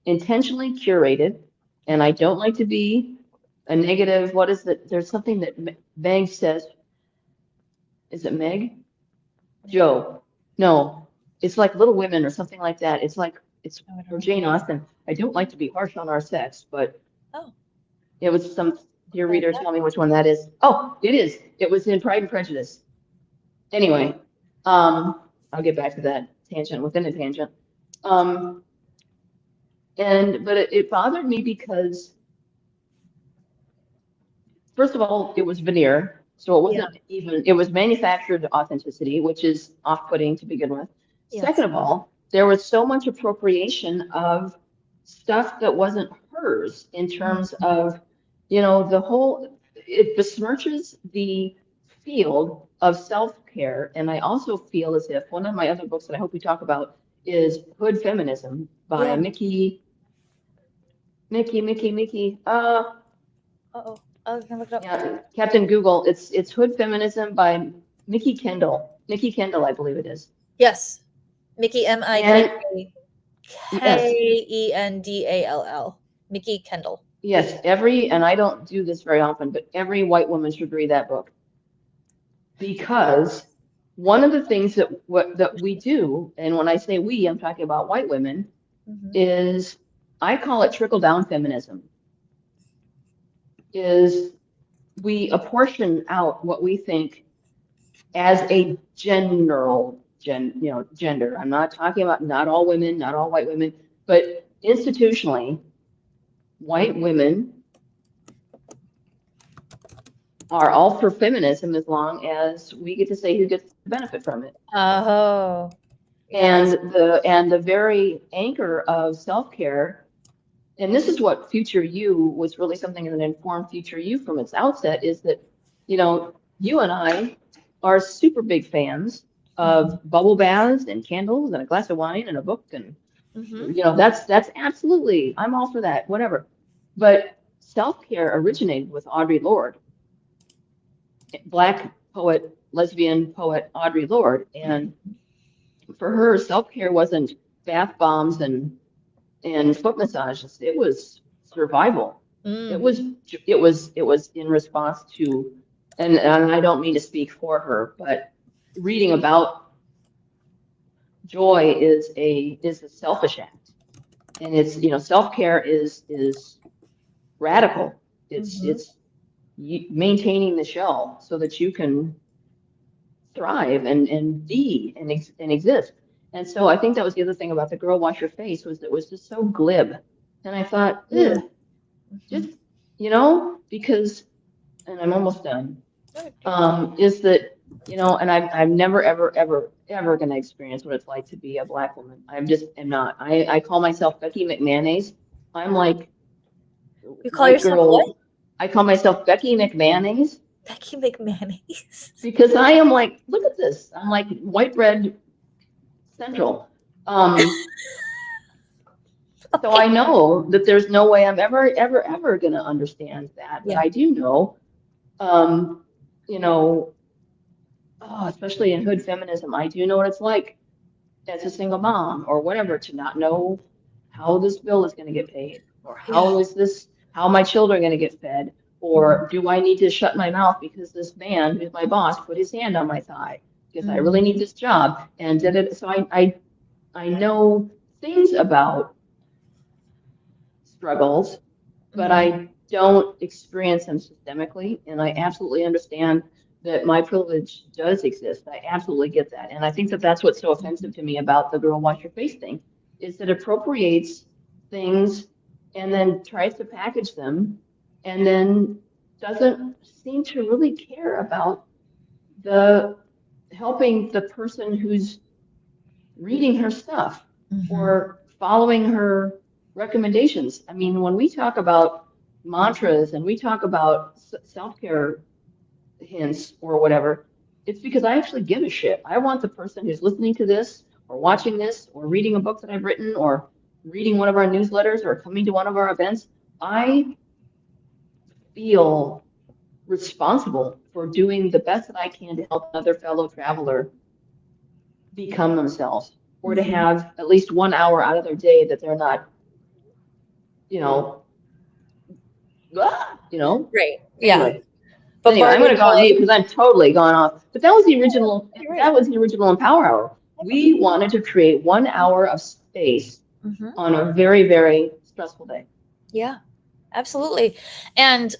intentionally curated. And I don't like to be a negative. What is it? There's something that Meg says. Is it Meg? Joe. No, it's like Little Women or something like that. It's Oh, I don't for know. Jane Austen. I don't like to be harsh on our sex, but Oh, it was some, dear what is reader, that? tell me which one that is. Oh, it is. It was in Pride and Prejudice. Anyway, I'll get back to that tangent within a tangent. But it bothered me because, first of all, it was veneer. So it Yeah. wasn't even, it was manufactured authenticity, which is off-putting to begin with. Yes. Second of all, there was so much appropriation of stuff that wasn't hers in terms of, it besmirches the field of self-care. And I also feel as if one of my other books that I hope we talk about is Hood Feminism by Yeah. Mickey. Uh-oh. Oh, I can look it up. Yeah, Captain Google. It's Hood Feminism by Mickey Kendall. Nikki Kendall, I believe it is. Yes. Mickey And Mika. Yes, Kendall. Mickey Kendall. yes, and I don't do this very often, but every white woman should read that book because one of the things that we do, and when I say we, I'm talking about white women, Mm-hmm. is I call it trickle down feminism. Is we apportion out what we think as a gender. I'm not talking about not all women, not all white women, but institutionally, white women are all for feminism as long as we get to say who gets to benefit from it. Oh, And yes. the very anchor of self-care, and this is what Future You was really something that informed Future You from its outset, is that, you and I are super big fans of bubble baths and candles and a glass of wine and a book and Mm-hmm. that's absolutely, I'm all for that, whatever. But self-care originated with Audre Lorde, Black poet, lesbian poet Audre Lorde, and for her, self-care wasn't bath bombs and foot massages. It was survival. It Mm. was it was in response to, and I don't mean to speak for her, but reading about joy is a selfish act, and it's self-care is radical. Mm-hmm. It's maintaining the shell so that you can thrive and be and exist. And so I think that was the other thing about the girl wash your face was that it was just so glib. And I thought, Mm. ugh, Mm-hmm. just because, and I'm almost done. Okay. Is that and I'm never ever going to experience what it's like to be a Black woman. I'm just am not. I call myself Becky McManase. I'm like You call white yourself what? girl. I call myself Becky McManase Becky McManus. because I am like, look at this. I'm like white bread central. Um, so Okay. I know that there's no way I'm ever going to understand that, but Yeah. I do know, um, you know, especially in hood feminism, I do know what it's like as a single mom or whatever to not know how this bill is going to get paid or Yeah. how my children are going to get fed Mm-hmm. or do I need to shut my mouth because this man who's my boss put his hand on my thigh because I really need Mm-hmm. this job and did it. So I know things about struggles, but Mm-hmm. I don't experience them systemically. And I absolutely understand that my privilege does exist. I absolutely get that. And I think that that's what's so offensive to me about the girl wash your face thing is that it appropriates things and then tries to package them and then doesn't seem to really care about the helping the person who's reading her stuff Mm-hmm. or following her recommendations. I mean, when we talk about mantras and we talk about self-care hints or whatever, it's because I actually give a shit. I want the person who's listening to this or watching this or reading a book that I've written or reading one of our newsletters or coming to one of our events. I feel responsible for doing the best that I can to help another fellow traveler become themselves or to Mm-hmm. have at least 1 hour out of their day that they're not, you know, Right. Yeah. Anyway, I'm going Bombarded to go on by. mute because I'm totally gone off. But that was the original. You're right. That was the original Empower Hour. We wanted to create 1 hour of space Mm-hmm. on a very, very stressful day. Yeah. Absolutely. And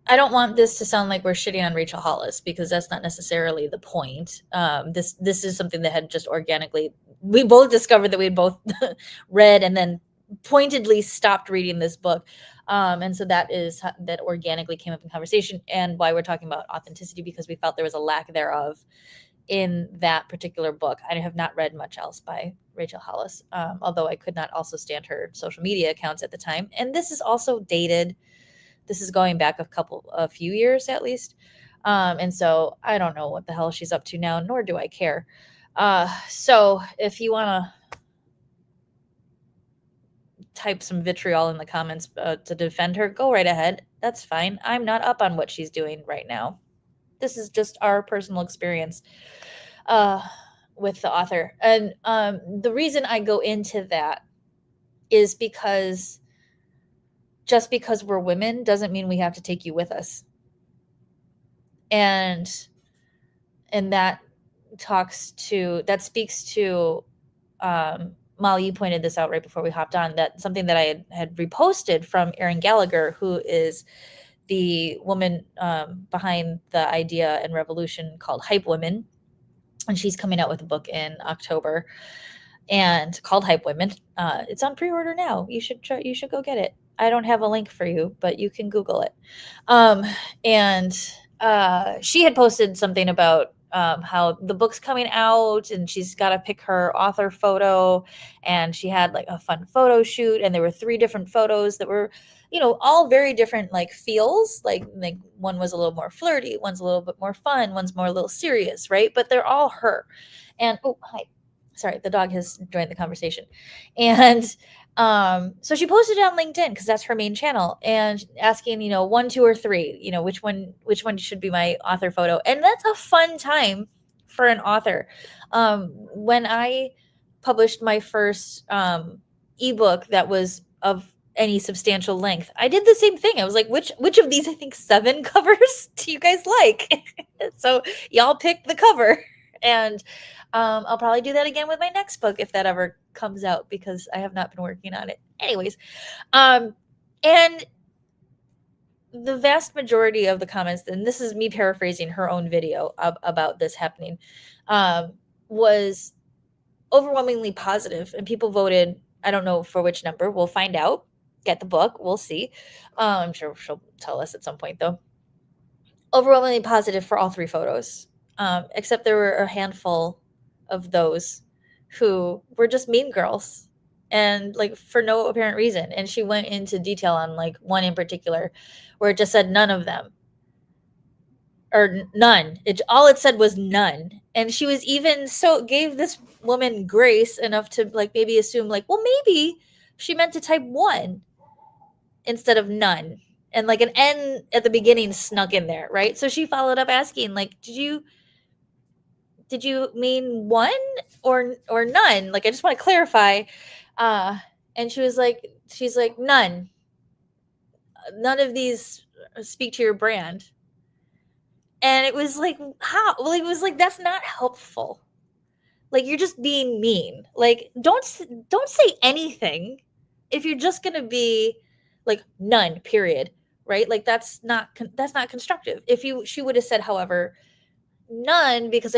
I don't want this to sound like we're shitting on Rachel Hollis because that's not necessarily the point. This is something that had just organically. We both discovered that we had both read and then pointedly stopped reading this book, and so that organically came up in conversation and why we're talking about authenticity because we felt there was a lack thereof in that particular book. I have not read much else by Rachel Hollis, although I could not also stand her social media accounts at the time. And this is also dated. This is going back a few years at least. And so I don't know what the hell she's up to now, nor do I care. So if you want to type some vitriol in the comments to defend her, go right ahead. That's fine. I'm not up on what she's doing right now. This is just our personal experience. Uh, with the author. And the reason I go into that is because just because we're women doesn't mean we have to take you with us. And that speaks to Molly, you pointed this out right before we hopped on, that something that I had reposted from Erin Gallagher, who is the woman behind the idea and revolution called Hype Women. And she's coming out with a book in October and called Hype Women. It's on pre-order now. You should go get it. I don't have a link for you, but you can Google it. And she had posted something about how the book's coming out and she's got to pick her author photo, and she had like a fun photo shoot, and there were 3 different photos that were, all very different, like feels like one was a little more flirty, one's a little bit more fun, one's more a little serious, right? But they're all her. And oh, hi, sorry, the dog has joined the conversation. And so she posted it on LinkedIn because that's her main channel, and asking, 1, 2, or 3, which one should be my author photo. And that's a fun time for an author. When I published my first ebook that was of any substantial length, I did the same thing. I was like, which of these, I think 7 covers do you guys like? So y'all pick the cover. And I'll probably do that again with my next book if that ever comes out, because I have not been working on it. Anyways, and the vast majority of the comments, and this is me paraphrasing her own video about this happening, was overwhelmingly positive, and people voted, I don't know for which number, we'll find out, get the book, we'll see. I'm sure she'll tell us at some point though. Overwhelmingly positive for all 3 photos, except there were a handful of those who were just mean girls, and like for no apparent reason. And she went into detail on like one in particular where it just said none of them, or none. All it said was none. And she was even gave this woman grace enough to like maybe assume like, well, maybe she meant to type 1 instead of none, and like an N at the beginning snuck in there, right? So she followed up asking like, did you mean 1 or none? Like, I just want to clarify. And she's like, none of these speak to your brand. And it was like, how? Well, it was like, that's not helpful. Like, you're just being mean. Like, don't say anything if you're just going to be like none, period. Right? Like, that's not constructive. She would have said, however, none, because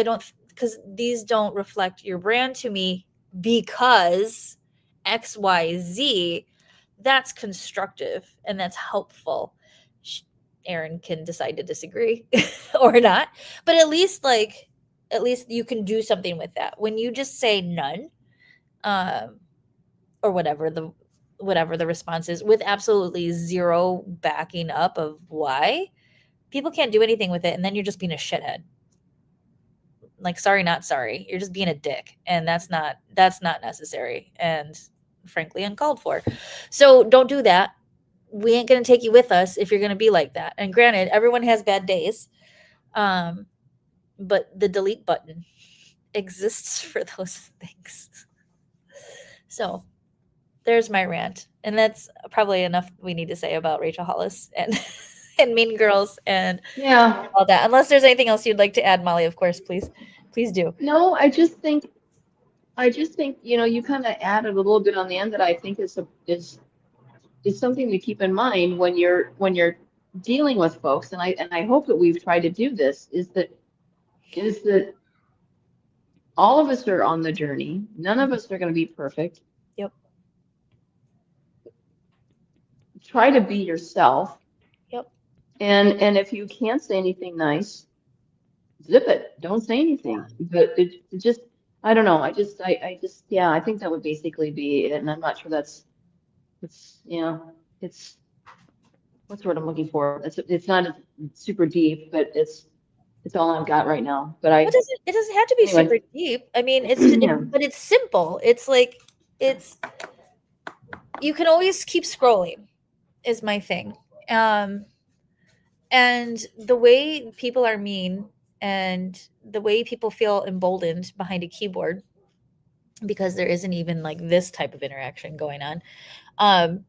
these don't reflect your brand to me because XYZ, that's constructive and that's helpful. Erin can decide to disagree or not, but at least you can do something with that. When you just say none, or whatever the response is, with absolutely zero backing up of why, people can't do anything with it, and then you're just being a shithead. Like, sorry, not sorry. You're just being a dick, and that's not necessary, and frankly uncalled for. So don't do that. We ain't gonna take you with us if you're gonna be like that. And granted, everyone has bad days, but the delete button exists for those things. So there's my rant, and that's probably enough we need to say about Rachel Hollis and and Mean Girls and all that. Unless there's anything else you'd like to add, Molly, of course, please do. No, I just think you kind of added a little bit on the end that I think is something to keep in mind when you're dealing with folks, and I hope that we've tried to do this, is that all of us are on the journey. None of us are going to be perfect. Yep. Try to be yourself. Yep. And if you can't say anything nice, zip it. Don't say anything. But it just, I don't know. I think that would basically be it. And I'm not sure it's what's the word I'm looking for? It's not super deep, but it's all I've got right now. But it doesn't have to be super deep. I mean, but it's simple. It's like, you can always keep scrolling is my thing. And the way people are mean and the way people feel emboldened behind a keyboard because there isn't even like this type of interaction going on, um,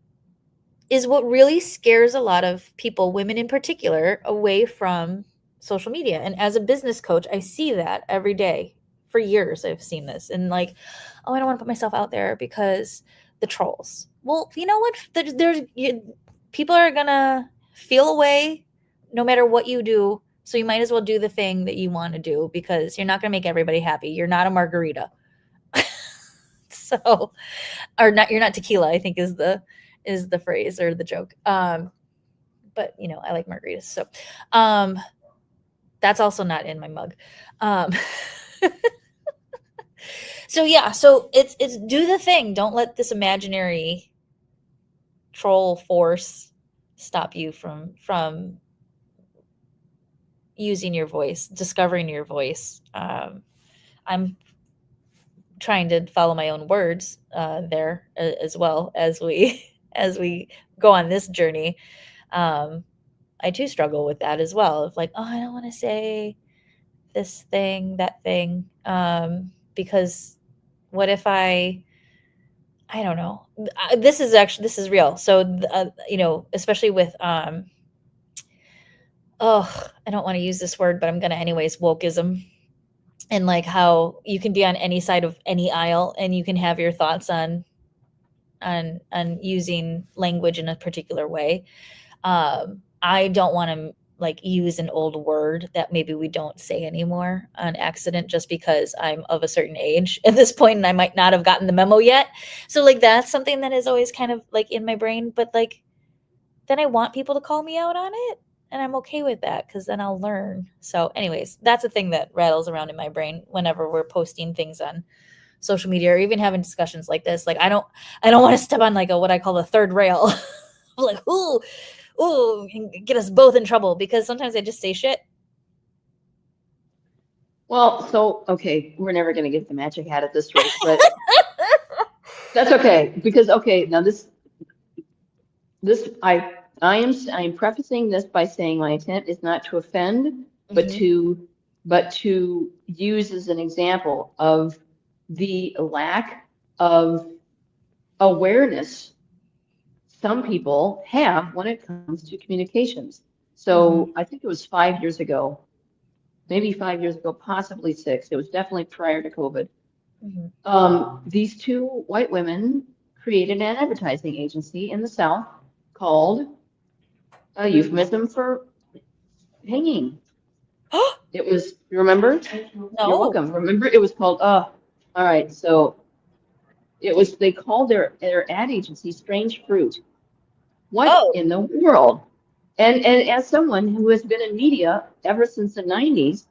is what really scares a lot of people, women in particular, away from social media. And as a business coach, I see that every day. For years, I've seen this, and like, oh, I don't want to put myself out there because the trolls. Well, you know what? People are gonna feel away no matter what you do. So you might as well do the thing that you want to do because you're not gonna make everybody happy. You're not a margarita. So, or not, you're not tequila, I think is the phrase or the joke. But you know, I like margaritas. So that's also not in my mug. Um so yeah, so it's do the thing. Don't let this imaginary troll force stop you from using your voice, discovering your voice. I'm trying to follow my own words there as well as we as we go on this journey. I too struggle with that as well. Of like, oh, I don't want to say this thing, that thing, because what if I don't know. This is real. So you know, especially with oh, I don't want to use this word, but I'm gonna anyways. Wokeism, and like how you can be on any side of any aisle and you can have your thoughts on using language in a particular way. I don't want to like use an old word that maybe we don't say anymore on accident just because I'm of a certain age at this point and I might not have gotten the memo yet. So like that's something that is always kind of like in my brain, but like then I want people to call me out on it and I'm okay with that because then I'll learn. So anyways, that's a thing that rattles around in my brain whenever we're posting things on social media or even having discussions like this. Like I don't want to step on like a what I call the third rail. Like, ooh, and get us both in trouble because sometimes I just say shit. Well, so okay, we're never going to get the magic hat at this rate, but that's okay because okay, now this I am prefacing this by saying my intent is not to offend, but Mhm. to use as an example of the lack of awareness some people have when it comes to communications. Mhm. So I think it was 5 years ago, maybe 5 years ago, possibly six. It was definitely prior to COVID. Mhm. These two white women created an advertising agency in the South called a euphemism for hanging. It was, you remember? You're No. welcome. Remember, it was called, all right. So it was, they called their ad agency Strange Fruit. What Oh, in the world? And as someone who has been in media ever since the 90s,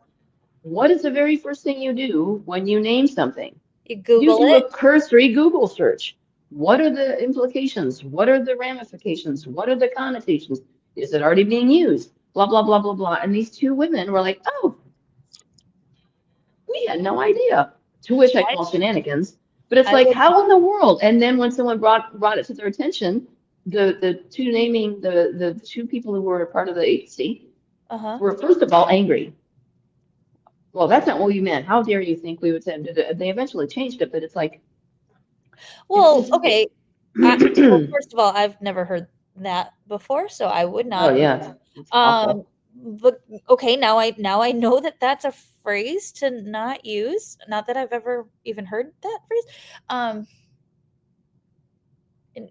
what is the very first thing you do when you name something? you You Google do it. a cursory Google search. What are the implications? What are the ramifications? What are the connotations? Is it already being used? Blah, blah, blah, blah, blah. And these two women were like, oh, we had no idea. To which I I, call shenanigans. But it's I like, would. how in the world? And then when someone brought it to their attention, the two naming the two people who were a part of the agency Uh huh. were first of all angry. Well, that's not what we meant. How dare you think we would send it? They eventually changed it, but it's like it's Well, just okay. Well, first of all, I've never heard that before, so I would oh not. yeah, it's Um, awful. but okay, now I know that that's a phrase to not use. Not that I've ever even heard that phrase. Um,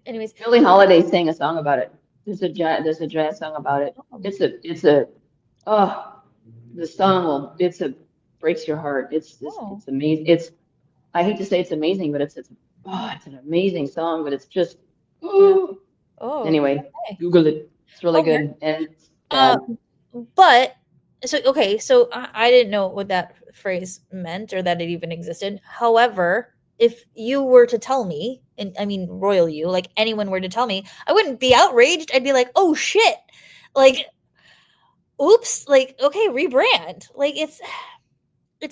anyways, Billie Holiday sang a song about it. There's a jazz song about it. um, It's a oh the song will it's a breaks your heart. oh, It's amazing. It's I hate to say it's amazing, but it's an amazing song, but it's just yeah. oh Oh, anyway, okay. Google it. It's really Okay. good and it's Um, sad. but so okay, so I didn't know what that phrase meant or that it even existed. However, if you were to tell me, and I mean royal you, like anyone were to tell me, I wouldn't be outraged. I'd be like, oh shit, like oops, like okay, rebrand. Like it's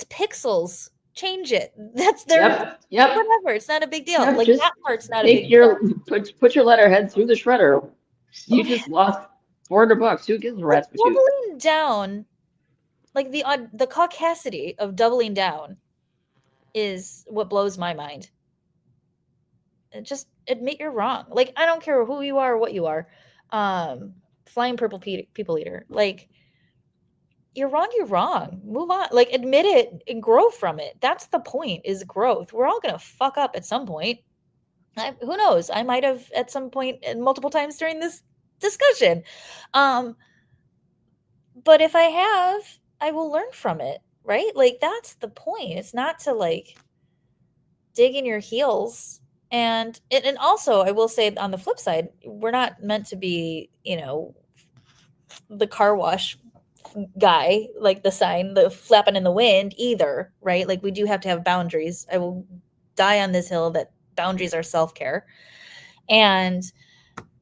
pixels. Change it. That's their Yep. whatever. It's not a big deal. Yep. Like that Just part's not a take big deal. your put your letterhead through the shredder. You Okay, just lost $400. Who gives a but rat's patootie? doubling down Like the caucasity of doubling down is what blows my mind. Just admit you're wrong. Like, I don't care who you are or what you are. Flying purple people eater. Like, you're wrong, you're wrong. Move on. Like, admit it and grow from it. That's the point, is growth. We're all gonna fuck up at some point. Who knows? I might have at some point and multiple times during this discussion. But if I have, I will learn from it, right? Like, that's the point. It's not to like dig in your heels. And also, I will say on the flip side, we're not meant to be, the car wash guy, like the sign, the flapping in the wind either, right? Like, we do have to have boundaries. I will die on this hill that boundaries are self-care. And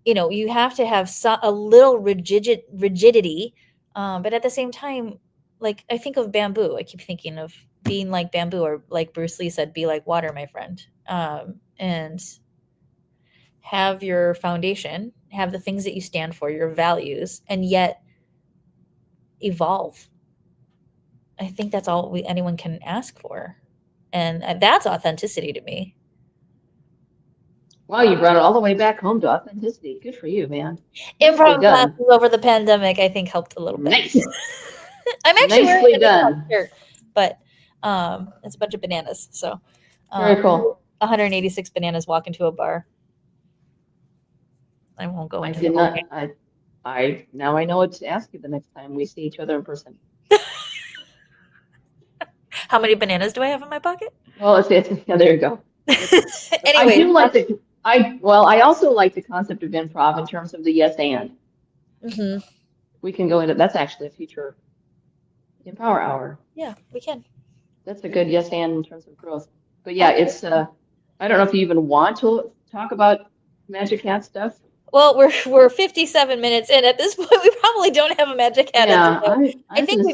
you have to have a little rigidity, but at the same time, like, I think of bamboo. I keep thinking of being like bamboo, or like Bruce Lee said, be like water, my friend. And have your foundation, have the things that you stand for, your values, and yet evolve. I think that's all anyone can ask for, and that's authenticity to me. Wow, you brought it all the way back home to authenticity. Good for you, man. Improv classes over the pandemic, I think, helped a little bit. Nice. I'm actually nicely done. Shirt, but it's a bunch of bananas. So very cool. 186 bananas walk into a bar. I won't go into. I now I know what to ask you the next time we see each other in person. How many bananas do I have in my pocket? Well, yeah, there you go. Anyway, I do like I also like the concept of improv in terms of the yes and. Mm-hmm. We can go into that's actually a future Empower Hour. Yeah, we can. That's a good yes and in terms of growth. But yeah, it's I don't know if you even want to talk about Magic Hat stuff. Well, we're 57 minutes in. At this point, we probably don't have a magic hat. Yeah, I think we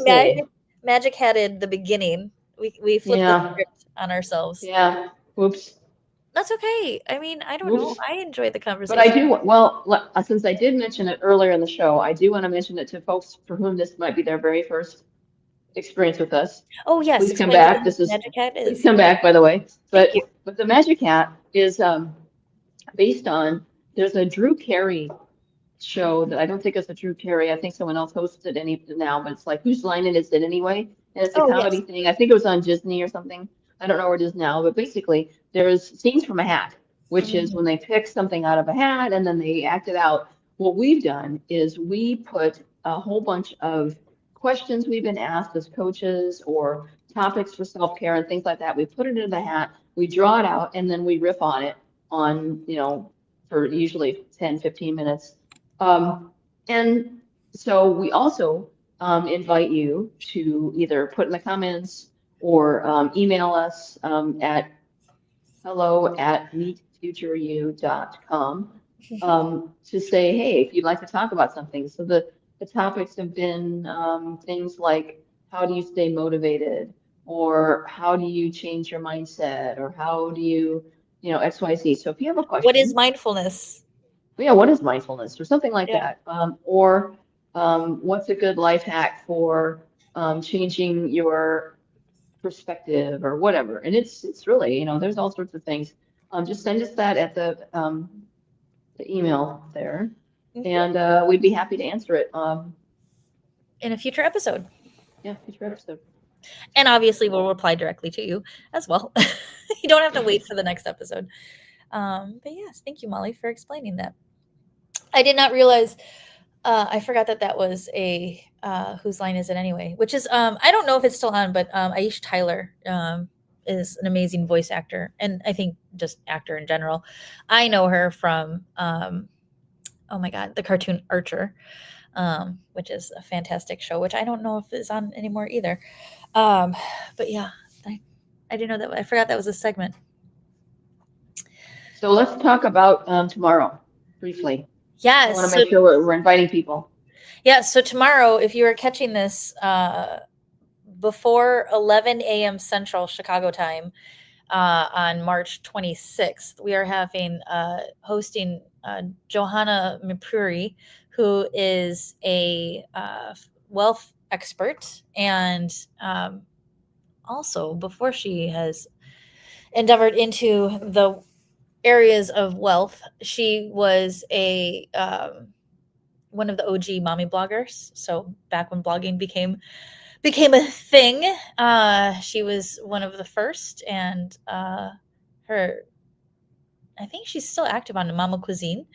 magic hatted the beginning. We flipped the script on ourselves. Yeah. Whoops. That's okay. I mean, I don't know. I enjoy the conversation. But I do, well, since I did mention it earlier in the show, I do want to mention it to folks for whom this might be their very first experience with us. Oh, yes. Please come back. Magic Hat is. Please come back, by the way. But the Magic Hat is based on, there's a Drew Carey show that I don't think it's a Drew Carey. I think someone else hosts it now, but it's like, whose line is it anyway? And it's a comedy thing. I think it was on Disney or something. I don't know where it is now, but basically there's scenes from a hat, which is when they pick something out of a hat and then they act it out. What we've done is we put a whole bunch of questions we've been asked as coaches or topics for self-care and things like that. We put it into the hat, we draw it out, and then we riff on it for usually 10, 15 minutes. And so we also invite you to either put in the comments or email us at hello@meetfutureyou.com to say, hey, if you'd like to talk about something. So the topics have been things like, how do you stay motivated, or how do you change your mindset, or how do you, XYZ. So if you have a question. What is mindfulness? Yeah, what is mindfulness, or something like that? Or what's a good life hack for changing your perspective or whatever? And it's really, there's all sorts of things. Just send us that at the email there, and we'd be happy to answer it in a future episode. Yeah, future episode. And obviously we'll reply directly to you as well. You don't have to wait for the next episode. But yes, thank you, Molly, for explaining that. I did not realize, I forgot that was a Whose Line Is It Anyway? Which is, I don't know if it's still on, but Aish Tyler is an amazing voice actor, and I think just actor in general. I know her from, oh my God, the cartoon Archer, which is a fantastic show, which I don't know if it's on anymore either. But yeah, I didn't know that. I forgot that was a segment. So let's talk about tomorrow briefly. Yes. I want to make sure we're inviting people. Yeah. So tomorrow, if you are catching this before 11 a.m. Central Chicago time on March 26th, we are hosting Johanna Mapuri, who is a wealth expert, and also before she has endeavored into the areas of wealth, she was a one of the OG mommy bloggers. So back when blogging became a thing, she was one of the first, and her, I think she's still active on Mama Cuisine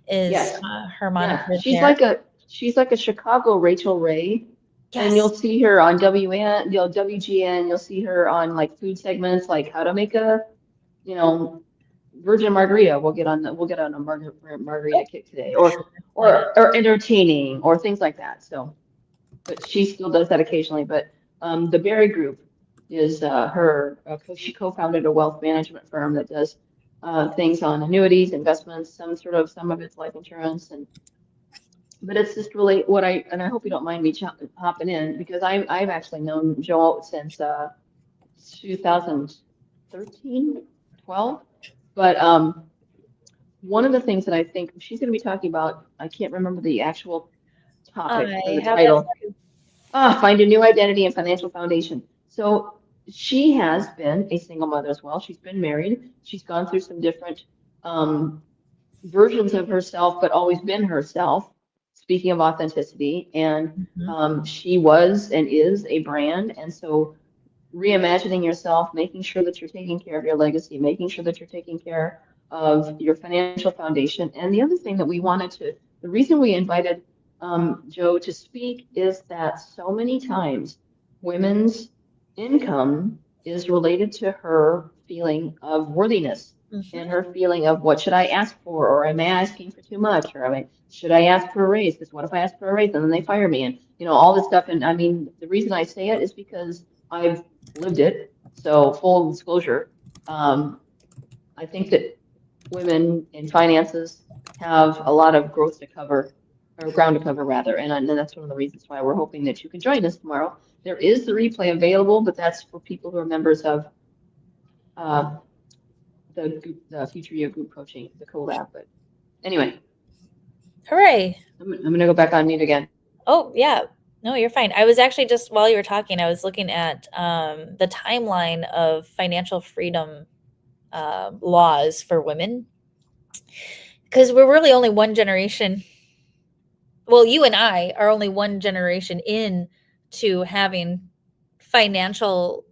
is Yes. her moniker Yeah. there. She's like a Chicago Rachel Ray. And you'll Yes. see her on WN, WGN, you'll see her on like food segments like how to make a, you know, virgin margarita. We'll get on a margarita Oh, kick today, for sure. Why not? or entertaining or things like that. So, but she still does that occasionally. But the Berry Group is she co-founded a wealth management firm that does things on annuities, investments, some of it's life insurance, and but it's just really and I hope you don't mind me hopping in because I've actually known Joel since 2013, 12. But one of the things that I think she's going to be talking about, I can't remember the actual topic or I the have that title. too. Find a new identity and financial foundation. So she has been a single mother as well. She's been married. She's gone through some different um, versions of herself, but always been herself. Speaking of authenticity, and Mhm. she was and is a brand, and so reimagining yourself, making sure that you're taking care of your legacy, making sure that you're taking care of your financial foundation. And the other thing that the reason we invited Joe to speak is that so many times women's income is related to her feeling of worthiness and Mhm. her feeling of what should I ask for, or am I asking for too much, or should I ask for a raise? Because what if I ask for a raise and then they fire me, and all this stuff. And I mean, the reason I say it is because I've lived it. So full disclosure, I think that women in finances have a lot of growth to cover, or ground to cover rather, and that's one of the reasons why we're hoping that you can join us tomorrow. There is the replay available, but that's for people who are members of uh, the Future You group coaching, the collab. But anyway, Hooray. I'm going to go back on mute again. Oh, yeah. No, you're fine. I was actually just while you were talking, I was looking at the timeline of financial freedom laws for women, because we're really only one generation. Well, you and I are only one generation in to having financial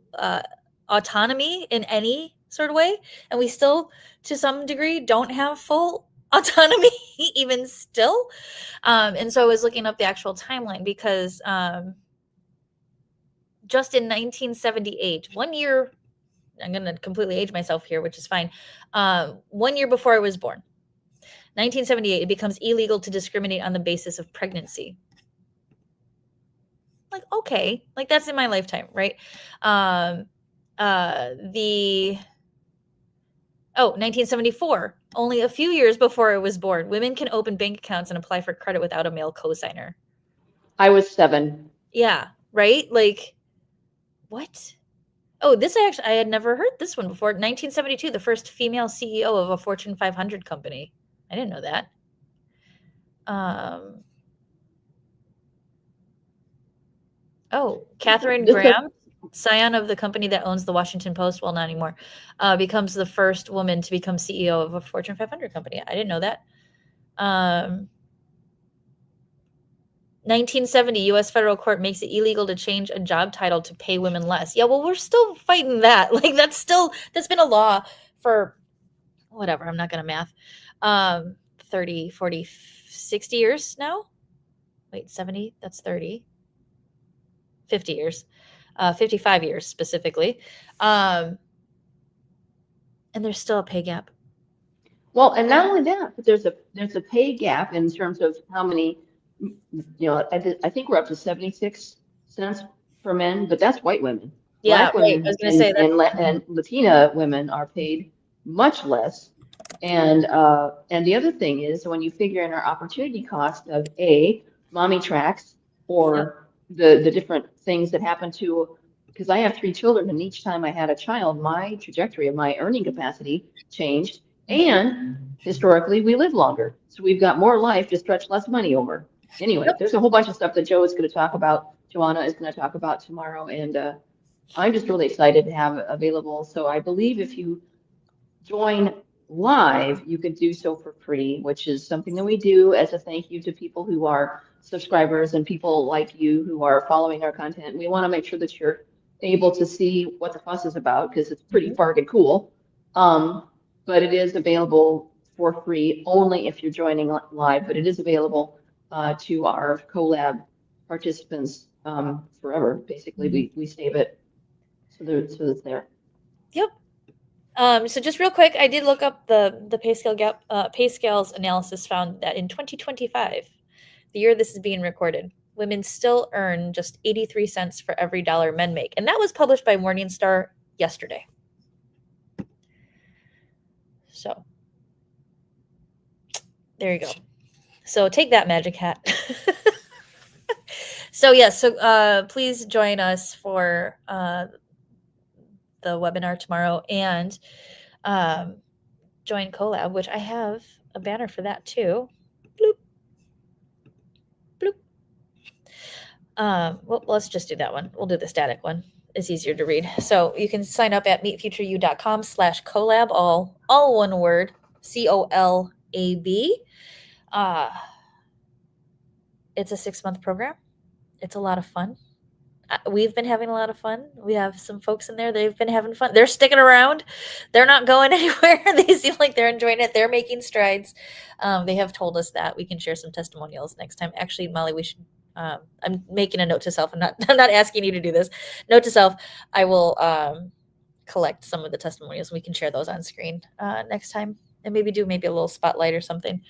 autonomy in any sort of way, and we still, to some degree, don't have full autonomy, even still. And so I was looking up the actual timeline because just in 1978, 1 year, I'm going to completely age myself here, which is fine. 1 year before I was born, 1978, it becomes illegal to discriminate on the basis of pregnancy. Like, okay, like that's in my lifetime, right? The 1974, only a few years before I was born, women can open bank accounts and apply for credit without a male cosigner. I was 7. Yeah, right? Like, what? Oh, I had never heard this one before. 1972, the first female CEO of a Fortune 500 company. I didn't know that. Catherine This is Graham, scion of the company that owns the Washington Post, well, not anymore, becomes the first woman to become CEO of a Fortune 500 company. I didn't know that. 1970, U.S. federal court makes it illegal to change a job title to pay women less. Yeah, well, we're still fighting that. Like, that's been a law for whatever. I'm not going to math. 30, 40, 60 years now. Wait, 70, that's 30. 50 years. 55 years specifically. And there's still a pay gap. Well, and not only that, but there's a pay gap in terms of how many, I think we're up to 76 cents for men, but that's white women. Yeah, Black right. I women was going to say that's and Latina women are paid much less. And the other thing is when you figure in our opportunity cost of mommy tracks yep. or the different things that happen because I have 3 children, and each time I had a child, my trajectory of my earning capacity changed. And historically, we live longer. So we've got more life to stretch less money over. Anyway, Yep. there's a whole bunch of stuff that Joe is going to talk about Joanna is going to talk about tomorrow. And I'm just really excited to have it available. So I believe if you join live, you could do so for free, which is something that we do as a thank you to people who are subscribers and people like you who are following our content. We want to make sure that you're able to see what the fuss is about because it's pretty friggin' cool. But it is available for free only if you're joining live, but it is available to our collab participants forever. Basically, we save it so it's there. Yep. So just real quick, I did look up the pay scale gap. Pay scales analysis found that in 2025, the year this is being recorded, women still earn just 83 cents for every dollar men make, and that was published by Morningstar yesterday. So there you go. So take that, Magic Hat. So yes, so please join us for the webinar tomorrow and join Collab, which I have a banner for that too. Bloop. Bloop. Well, let's just do that one. We'll do the static one. It's easier to read. So you can sign up at meetfutureyou.com/collab, all one word, COLAB. It's a 6-month program. It's a lot of fun. We've been having a lot of fun. We have some folks in there. They've been having fun. They're sticking around. They're not going anywhere. They seem like they're enjoying it. They're making strides. They have told us that. We can share some testimonials next time. Actually, Molly, we should. I'm making a note to self. I'm not asking you to do this. Note to self. I will collect some of the testimonials. We can share those on screen next time, and maybe a little spotlight or something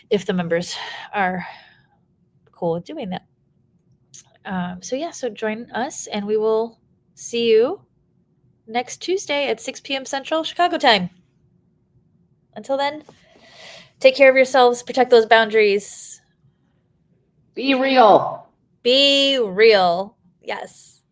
if the members are cool with doing that. So join us, and we will see you next Tuesday at 6 p.m. Central Chicago time. Until then, take care of yourselves, protect those boundaries. Be real. Be real. Yes.